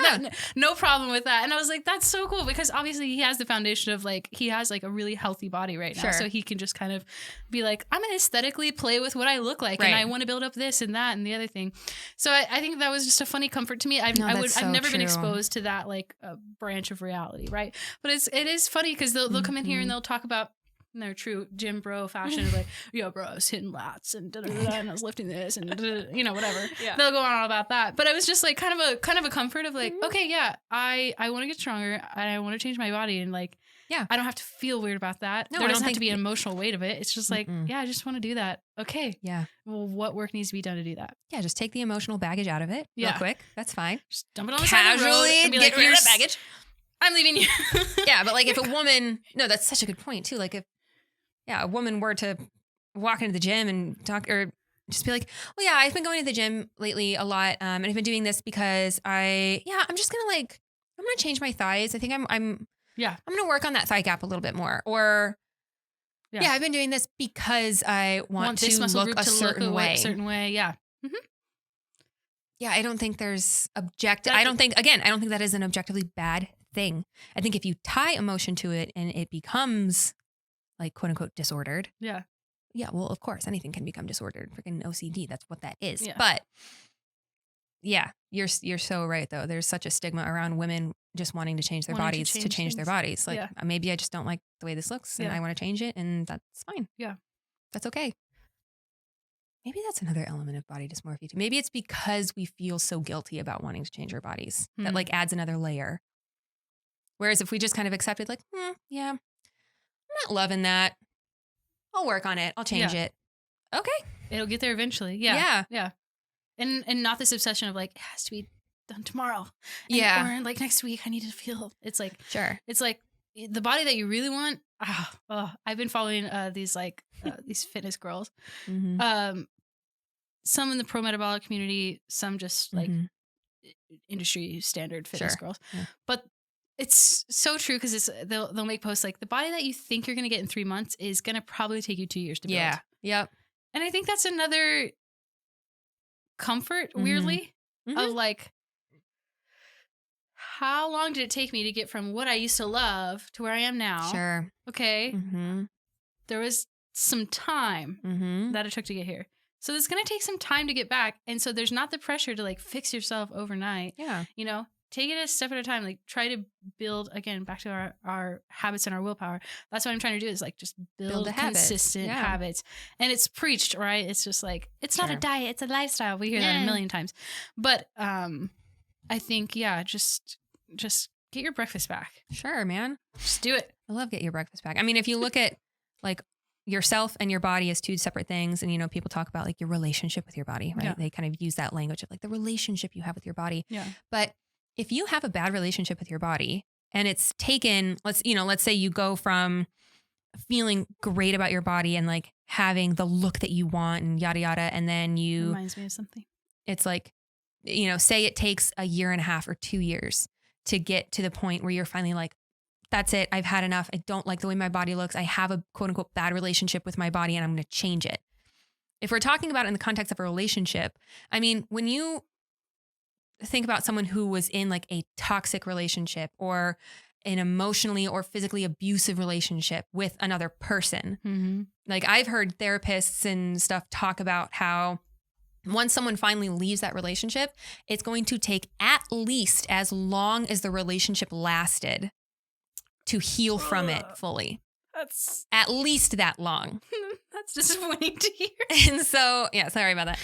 no problem with that. And I was like, that's so cool because obviously he has the foundation of like, he has like a really healthy body right now. So he can just kind of be like, I'm going to aesthetically play with what I look like. And I want to build up this and that and the other thing. So I think that was just a funny comfort to me. I've never been exposed to that like branch of reality. Right. But it is funny because they'll come in here and they'll talk about in their true gym bro fashion of like, yo, bro, I was hitting lats and and I was lifting this and whatever. They'll go on all about that. But it was just like kind of a comfort of like, okay, I want to get stronger and I want to change my body and like, I don't have to feel weird about that. No, there doesn't have to be an emotional weight of it. It's just like, I just want to do that. Okay. Yeah. Well, what work needs to be done to do that? Yeah, just take the emotional baggage out of it real quick. That's fine. Just dump it on the side of the road and be like, rid of that baggage. I'm leaving you. Yeah, but like if a woman, that's such a good point too. Like if a woman were to walk into the gym and talk or just be like, well, I've been going to the gym lately a lot. And I've been doing this because I'm just going to I'm going to change my thighs. I think I'm going to work on that thigh gap a little bit more. Or I've been doing this because I want to look a certain way. Yeah. Mm-hmm. Yeah. I don't think there's I don't think that is an objectively bad thing. I think if you tie emotion to it and it becomes like quote unquote disordered. Yeah. Yeah. Well, of course, anything can become disordered. Freaking OCD. That's what that is. Yeah. But you're so right though. There's such a stigma around women just wanting to change their bodies to change their bodies. Like maybe I just don't like the way this looks and I want to change it and that's fine. Yeah. That's okay. Maybe that's another element of body dysmorphia too. Maybe it's because we feel so guilty about wanting to change our bodies that like adds another layer. Whereas if we just kind of accepted like, I'm not loving that. I'll work on it. I'll change it. Okay. It'll get there eventually. Yeah. Yeah. And not this obsession of like, it has to be done tomorrow. Or like next week I need to feel. It's like, sure. It's like, the body that you really want. I've been following these these fitness girls. Mm-hmm. Some in the pro metabolic community, some just like industry standard fitness girls. Yeah. But it's so true because they'll make posts like the body that you think you're gonna get in 3 months is gonna probably take you 2 years to build. Yeah. Yep. And I think that's another comfort, weirdly, of like, how long did it take me to get from what I used to love to where I am now? Sure. Okay. There was some time that it took to get here. So it's going to take some time to get back. And so there's not the pressure to like fix yourself overnight. Yeah. You know, take it a step at a time. Like try to build, again, back to our habits and our willpower. That's what I'm trying to do is like just build consistent habits. And it's preached, right? It's just like, it's not a diet, it's a lifestyle. We hear that a million times. But I think, just get your breakfast back. Sure, man. Just do it. I love get your breakfast back. I mean, if you look at like yourself and your body as two separate things, and, you know, people talk about like your relationship with your body, right? Yeah. They kind of use that language of like the relationship you have with your body. Yeah. But if you have a bad relationship with your body and it's taken, let's say you go from feeling great about your body and like having the look that you want and yada, yada. And then reminds me of something. It's like, you know, say it takes 1.5 years or 2 years to get to the point where you're finally like, that's it. I've had enough. I don't like the way my body looks. I have a quote unquote bad relationship with my body and I'm going to change it. If we're talking about it in the context of a relationship, I mean, when you think about someone who was in like a toxic relationship or an emotionally or physically abusive relationship with another person, like I've heard therapists and stuff talk about how once someone finally leaves that relationship, it's going to take at least as long as the relationship lasted to heal from it fully. That's at least that long. That's disappointing to hear. And so, sorry about that.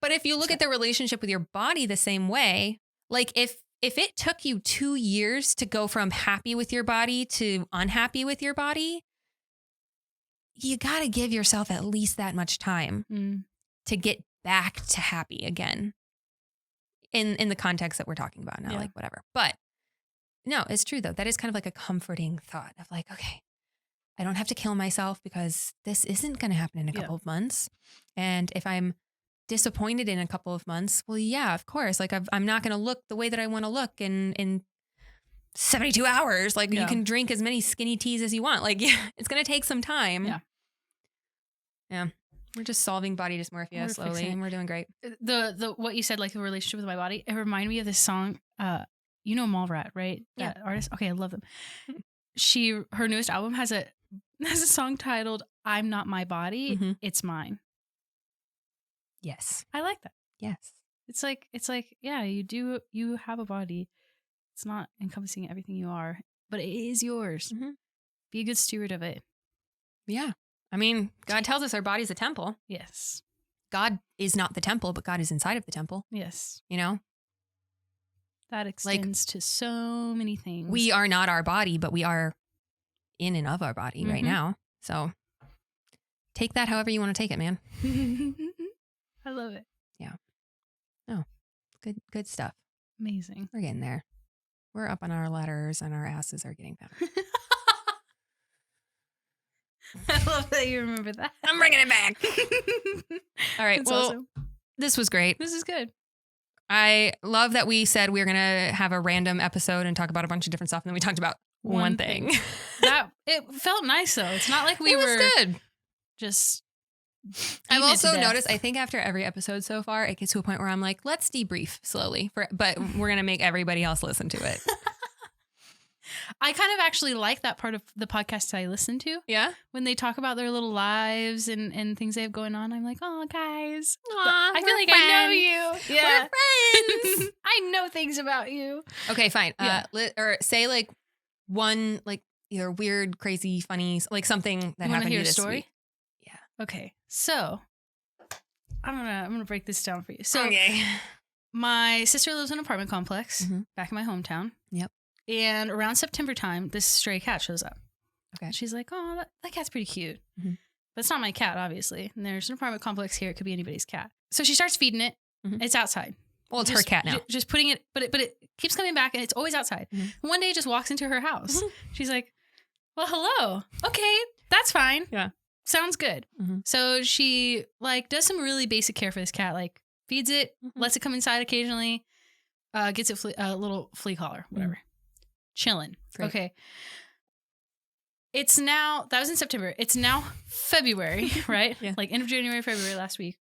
But if you look at the relationship with your body the same way, like if it took you 2 years to go from happy with your body to unhappy with your body, you got to give yourself at least that much time to get back to happy again in the context that we're talking about now, like whatever. But no, it's true though. That is kind of like a comforting thought of like, okay, I don't have to kill myself because this isn't going to happen in a couple of months. And if I'm disappointed in a couple of months, well, yeah, of course. Like I'm not going to look the way that I want to look in 72 hours. Like you can drink as many skinny teas as you want. Like, it's going to take some time. Yeah. We're just solving body dysmorphia slowly and we're doing great. The what you said, like the relationship with my body, it reminded me of this song. You know Mallrat, right? That artist. Okay, I love them. Her newest album has a song titled "I'm Not My Body, It's Mine." Yes, I like that. Yes, it's like you have a body. It's not encompassing everything you are, but it is yours. Be a good steward of it. Yeah, I mean, God tells us our body's a temple. Yes, God is not the temple, but God is inside of the temple. Yes, you know. That extends to so many things. We are not our body, but we are in and of our body right now. So take that however you want to take it, man. I love it. Yeah. Oh, good stuff. Amazing. We're getting there. We're up on our ladders and our asses are getting better. I love that you remember that. I'm bringing it back. All right. That's well, awesome. This was great. This is good. I love that we said we were going to have a random episode and talk about a bunch of different stuff. And then we talked about one thing. That it felt nice though. It's not like we were good. Just. I've also noticed, I think after every episode so far, it gets to a point where I'm like, let's debrief slowly, but we're going to make everybody else listen to it. I kind of actually like that part of the podcast I listen to. Yeah. When they talk about their little lives and things they have going on, I'm like, oh, guys. Aww, I feel like friends. I know you. Yeah. We're friends. I know things about you. Okay, fine. Yeah. Or say like one, like either weird, crazy, funny, like something that happened to you this story? Week. Yeah. Okay. So I'm gonna break this down for you. So okay. My sister lives in an apartment complex back in my hometown. Yep. And around September time, this stray cat shows up. Okay. She's like, oh, that cat's pretty cute. But it's not my cat, obviously. And there's an apartment complex here. It could be anybody's cat. So she starts feeding it. It's outside. Well, it's her cat now. Just putting it, but it keeps coming back and it's always outside. Mm-hmm. One day it just walks into her house. She's like, well, hello. Okay, that's fine. Yeah. Sounds good. Mm-hmm. So she like does some really basic care for this cat, like feeds it, lets it come inside occasionally, gets it a little flea collar, whatever. Chilling. Great. Okay. It's now, that was in September. It's now February, right? Yeah. Like end of January, February last week.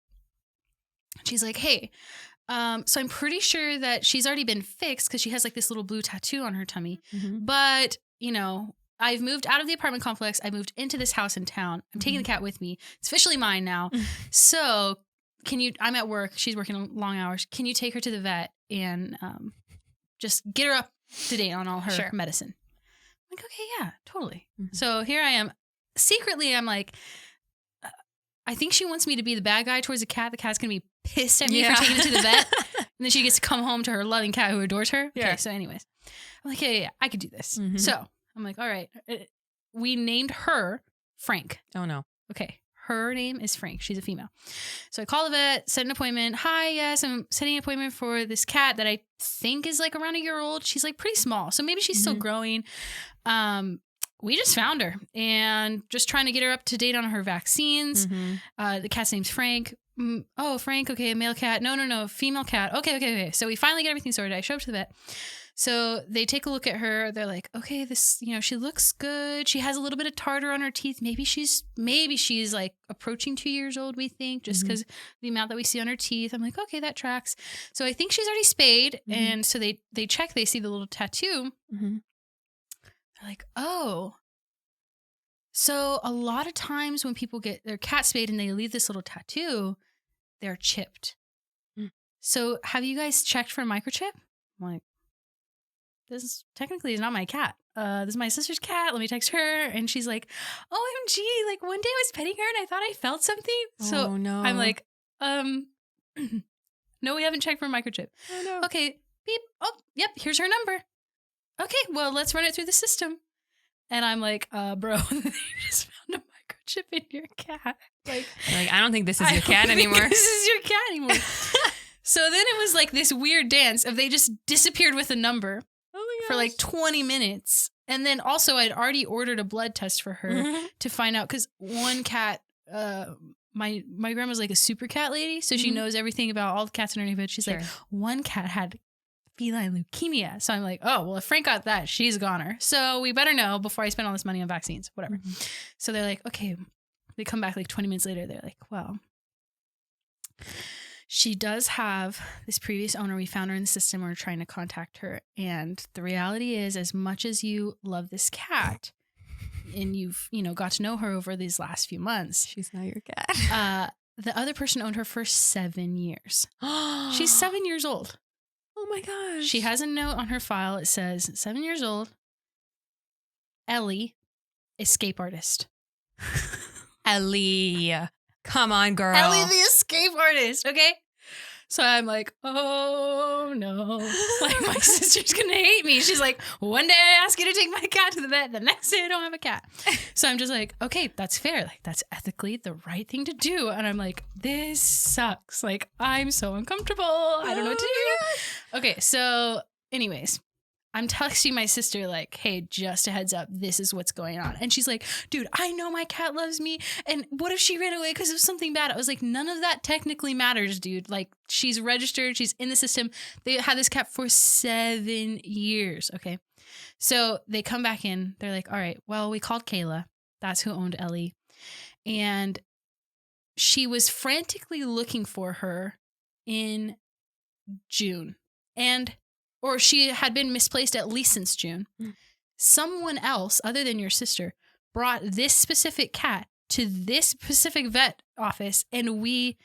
She's like, hey, so I'm pretty sure that she's already been fixed because she has like this little blue tattoo on her tummy. Mm-hmm. But, you know, I've moved out of the apartment complex. I moved into this house in town. I'm taking the cat with me. It's officially mine now. So I'm at work. She's working long hours. Can you take her to the vet and just get her up to date on all her medicine? I'm like, okay, yeah, totally. Mm-hmm. So here I am. Secretly, I'm like, I think she wants me to be the bad guy towards the cat. The cat's going to be pissed at me for taking it to the vet. And then she gets to come home to her loving cat who adores her. Yeah. Okay, so anyways, I'm like, yeah, I could do this. Mm-hmm. So I'm like, all right. We named her Frank. Oh, no. Okay. Her name is Frank. She's a female. So I call the vet, set an appointment. Hi, yes, I'm setting an appointment for this cat that I think is like around a year old. She's like pretty small. So maybe she's still growing. We just found her and just trying to get her up to date on her vaccines. Mm-hmm. The cat's name's Frank. Oh, Frank. Okay. Male cat. No. Female cat. Okay. So we finally get everything sorted. I show up to the vet. So they take a look at her. They're like, okay, this, you know, she looks good. She has a little bit of tartar on her teeth. Maybe she's like approaching 2 years old, we think, just because the amount that we see on her teeth. I'm like, okay, that tracks. So I think she's already spayed. Mm-hmm. And so they check, they see the little tattoo. Mm-hmm. They're like, oh. So a lot of times when people get their cat spayed and they leave this little tattoo, they're chipped. Mm. So have you guys checked for a microchip? I'm like, this technically is not my cat. This is my sister's cat. Let me text her. And she's like, OMG, like one day I was petting her and I thought I felt something. So no. I'm like, no, we haven't checked for a microchip. Oh, no. Okay, beep. Oh, yep, here's her number. Okay, well, let's run it through the system. And I'm like, bro, they just found a microchip in your cat. Like I don't think this is your cat anymore. This is your cat anymore. So then it was like this weird dance of they just disappeared with a number. For like 20 minutes. And then also I'd already ordered a blood test for her to find out. Because one cat, my grandma's like a super cat lady. So she knows everything about all the cats in her neighborhood. She's like, one cat had feline leukemia. So I'm like, oh, well, if Frank got that, she's a goner. So we better know before I spend all this money on vaccines, whatever. Mm-hmm. So they're like, okay. They come back like 20 minutes later. They're like, well, she does have this previous owner. We found her in the system. We're trying to contact her. And the reality is, as much as you love this cat and you've, got to know her over these last few months. She's not your cat. The other person owned her for 7 years. She's 7 years old. Oh my gosh. She has a note on her file. It says 7 years old. Ellie, escape artist. Ellie. Come on, girl. Ellie, the escape artist. Okay. So I'm like, oh no. Like my sister's going to hate me. She's like, one day I ask you to take my cat to the vet. The next day I don't have a cat. So I'm just like, okay, that's fair. Like that's ethically the right thing to do. And I'm like, this sucks. Like I'm so uncomfortable. I don't know what to do. Okay. So anyways, I'm texting my sister like, hey, just a heads up, this is what's going on. And she's like, dude, I know my cat loves me. And what if she ran away because of something bad? I was like, none of that technically matters, dude. Like she's registered. She's in the system. They had this cat for 7 years. Okay. So they come back in. They're like, all right, well, we called Kayla. That's who owned Ellie. And she was frantically looking for her in June. Or she had been misplaced at least since June. Someone else, other than your sister, brought this specific cat to this specific vet office, and we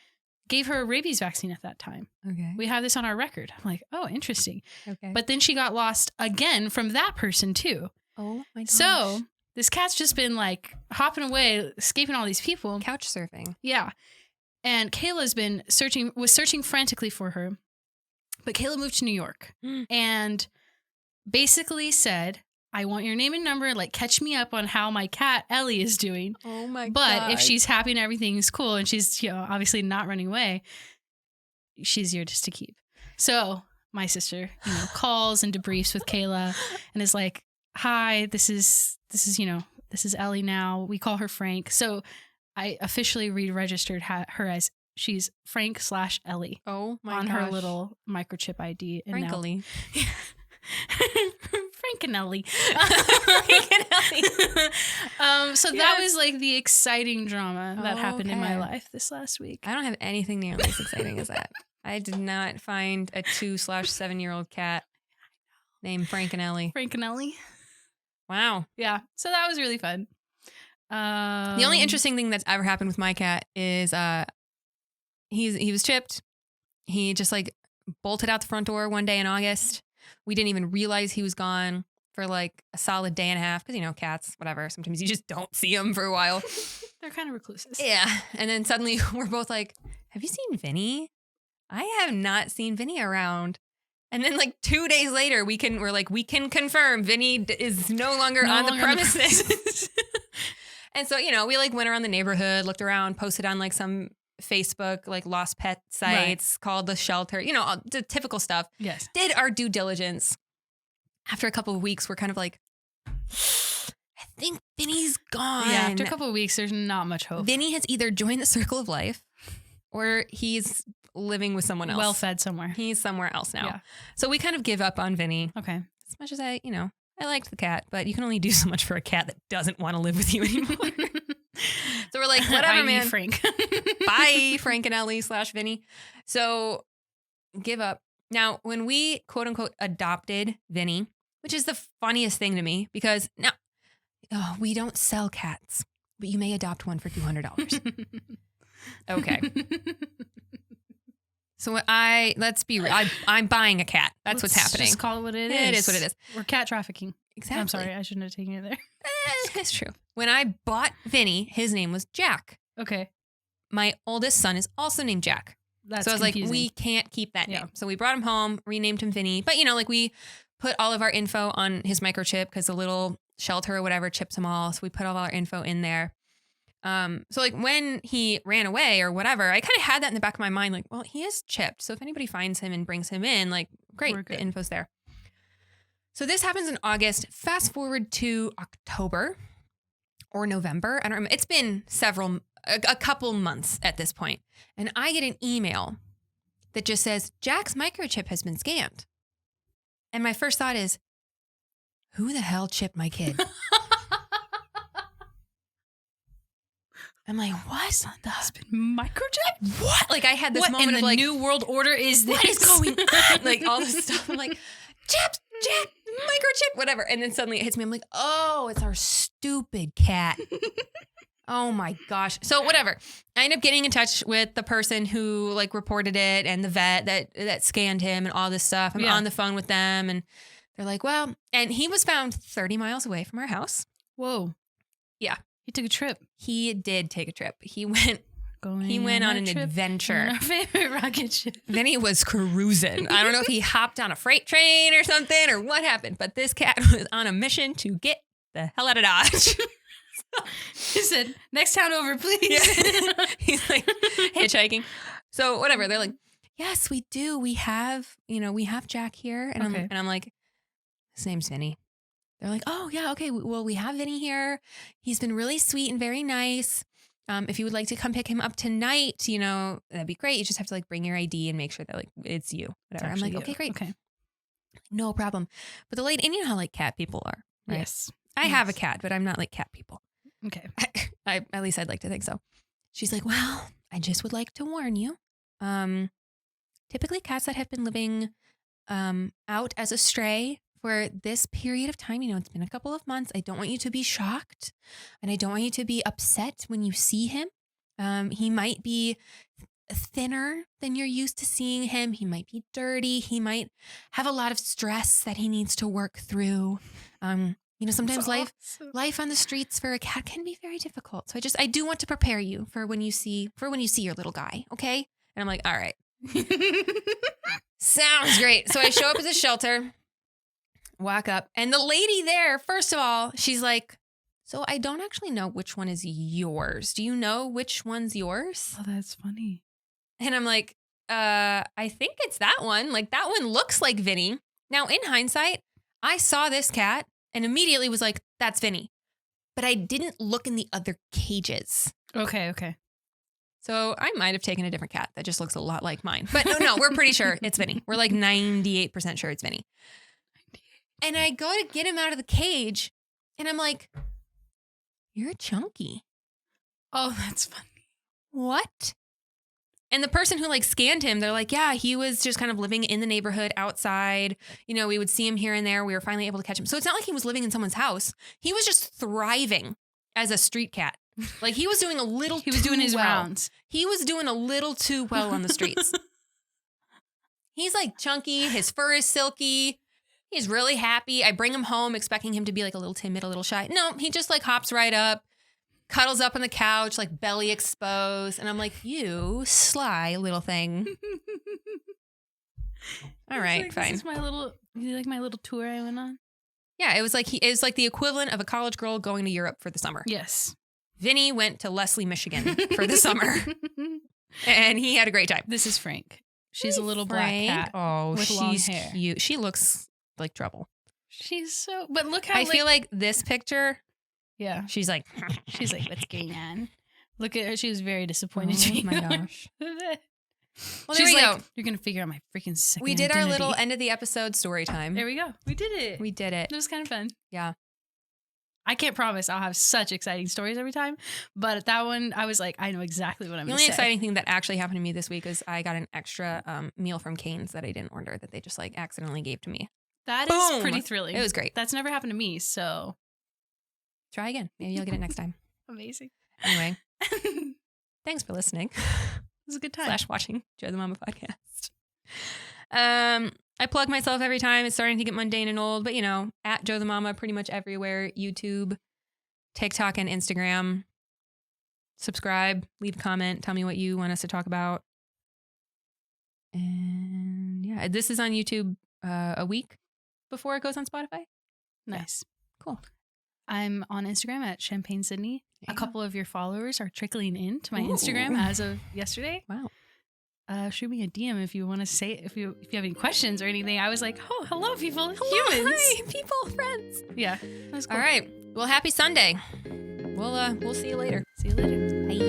gave her a rabies vaccine at that time. Okay. We have this on our record. I'm like, oh, interesting. Okay. But then she got lost again from that person, too. Oh, my gosh. So this cat's just been like hopping away, escaping all these people. Couch surfing. Yeah. And Kayla's been searching frantically for her. But Kayla moved to New York and basically said, I want your name and number. Like, catch me up on how my cat Ellie is doing. Oh my god! But if she's happy and everything's cool and she's obviously not running away, she's yours to keep. So my sister, calls and debriefs with Kayla and is like, hi, this is Ellie now. We call her Frank. So I officially re-registered her as she's Frank/Ellie. Oh my on gosh. her little microchip ID. Frankly. Frank and Ellie. Frank and Ellie. So that was like the exciting drama that happened in my life this last week. I don't have anything nearly as exciting as that. I did not find a 2/7-year-old cat named Frank and Ellie. Frank and Ellie. Wow. Yeah. So that was really fun. The only interesting thing that's ever happened with my cat is he was chipped. He just like bolted out the front door one day in August. We didn't even realize he was gone for like a solid day and a half because, cats, whatever. Sometimes you just don't see them for a while. They're kind of recluses. Yeah. And then suddenly we're both like, have you seen Vinny? I have not seen Vinny around. And then like 2 days later, we can confirm Vinny is no longer on the premises. And so, we like went around the neighborhood, looked around, posted on like some Facebook, like lost pet sites, called the shelter, all the typical stuff. Yes. Did our due diligence. After a couple of weeks, we're kind of like, I think Vinny's gone. Yeah, after a couple of weeks, there's not much hope. Vinny has either joined the circle of life or he's living with someone else. Well fed somewhere. He's somewhere else now. Yeah. So we kind of give up on Vinny. Okay. As much as I liked the cat, but you can only do so much for a cat that doesn't want to live with you anymore. So we're like, whatever, man. Frank. Bye, Frank and Ellie /Vinny. So give up. Now, when we quote unquote adopted Vinny, which is the funniest thing to me because now we don't sell cats, but you may adopt one for $200. Okay. So let's be real. I'm buying a cat. That's what's happening. Just call it what it is. It is what it is. We're cat trafficking. Exactly. I'm sorry. I shouldn't have taken it there. It's true. When I bought Vinny, his name was Jack. Okay. My oldest son is also named Jack. That's so I was confusing. like, we can't keep that name. So we brought him home, renamed him Vinny. But, we put all of our info on his microchip because the little shelter or whatever chips them all. So we put all of our info in there. So like when he ran away or whatever, I kind of had that in the back of my mind, like, well, he is chipped. So if anybody finds him and brings him in, like, great, the info's there. So this happens in August. Fast forward to October or November. I don't remember. It's been a couple months at this point. And I get an email that just says, Jack's microchip has been scanned. And my first thought is, who the hell chipped my kid? I'm like, what the microchip? What? Like I had this what moment in of the like, new world order is this? what is going on? Like all this stuff. I'm like, Jack, microchip, whatever. And then suddenly it hits me. I'm like, oh, it's our stupid cat. Oh my gosh. So whatever. I end up getting in touch with the person who like reported it and the vet that scanned him and all this stuff. I'm on the phone with them and they're like, well, and he was found 30 miles away from our house. Whoa. Yeah. He took a trip. He did take a trip. He went on an adventure. Our favorite rocket ship. Then he was cruising. I don't know if he hopped on a freight train or something or what happened, but this cat was on a mission to get the hell out of Dodge. He said, next town over, please. Yeah. He's like hitchhiking. So whatever. They're like, yes, we do. We have Jack here. And I'm like, his name's Vinny. They're like, oh yeah, okay. Well, we have Vinny here. He's been really sweet and very nice. If you would like to come pick him up tonight, that'd be great. You just have to like bring your ID and make sure that like it's you. Whatever. I'm like, okay, great. Okay. No problem. But the lady, and you know how like cat people are, right? Yes. I have a cat, but I'm not like cat people. Okay. At least I'd like to think so. She's like, well, I just would like to warn you. Typically cats that have been living out as a stray for this period of time, it's been a couple of months. I don't want you to be shocked and I don't want you to be upset when you see him. He might be thinner than you're used to seeing him. He might be dirty. He might have a lot of stress that he needs to work through. Sometimes life on the streets for a cat can be very difficult. So I do want to prepare you for when you see your little guy. Okay. And I'm like, all right. Sounds great. So I show up at the shelter, walk up, and the lady there, first of all, she's like, so I don't actually know which one is yours. Do you know which one's yours? Oh, that's funny. And I'm like, I think it's that one. Like that one looks like Vinny. Now in hindsight, I saw this cat and immediately was like, that's Vinny. But I didn't look in the other cages. Okay. So I might have taken a different cat that just looks a lot like mine. But no, we're pretty sure it's Vinny. We're like 98% sure it's Vinny. And I go to get him out of the cage and I'm like, you're chunky. Oh, that's funny. What? And the person who like scanned him, they're like, yeah, he was just kind of living in the neighborhood outside. You know, we would see him here and there. We were finally able to catch him. So it's not like he was living in someone's house. He was just thriving as a street cat. Like he was doing a little He was doing his rounds. He was doing a little too well on the streets. He's like chunky. His fur is silky. He's really happy. I bring him home expecting him to be like a little timid, a little shy. No, he just like hops right up, cuddles up on the couch, like belly exposed. And I'm like, you sly little thing. All right, like, fine. This is you like my little tour I went on? Yeah, it was like the equivalent of a college girl going to Europe for the summer. Yes. Vinny went to Leslie, Michigan for the summer. And he had a great time. This is Frank. She's a little Frank. black cat. Oh, with she's long hair. cute. She looks like trouble. She's so, but look how I feel like this picture, yeah. she's like, What's going on? Look at her. She was very disappointed. oh my gosh. Well, She's there we like, go. you're going to figure out my freaking second We did identity. our little end of the episode story time. There we go. We did it. We did it. It was kind of fun. Yeah. I can't promise I'll have such exciting stories every time, but at that one, I was like, I know exactly what I'm The going to only say. exciting thing that actually happened to me this week is I got an extra meal from Cane's that I didn't order that they just like accidentally gave to me. That Boom. is pretty thrilling. It was great. That's never happened to me, so. Try again. Maybe you'll get it next time. Amazing. Anyway, thanks for listening. It was a good time. / watching Joe the Mama podcast. I plug myself every time. It's starting to get mundane and old, but you know, at Joe the Mama pretty much everywhere. YouTube, TikTok, and Instagram. Subscribe, leave a comment, tell me what you want us to talk about. And yeah, this is on YouTube a week before it goes on Spotify. Nice. Yeah. Cool. I'm on Instagram at Champagne Sydney. Yeah. A couple of your followers are trickling into my Ooh. Instagram as of yesterday. Wow. Shoot me a DM if you want to say if you have any questions or anything. I was like, oh, hello, people, Hello, humans, hi, people, friends. Yeah, that was cool. All right. Well, happy Sunday. We'll see you later. See you later. Bye.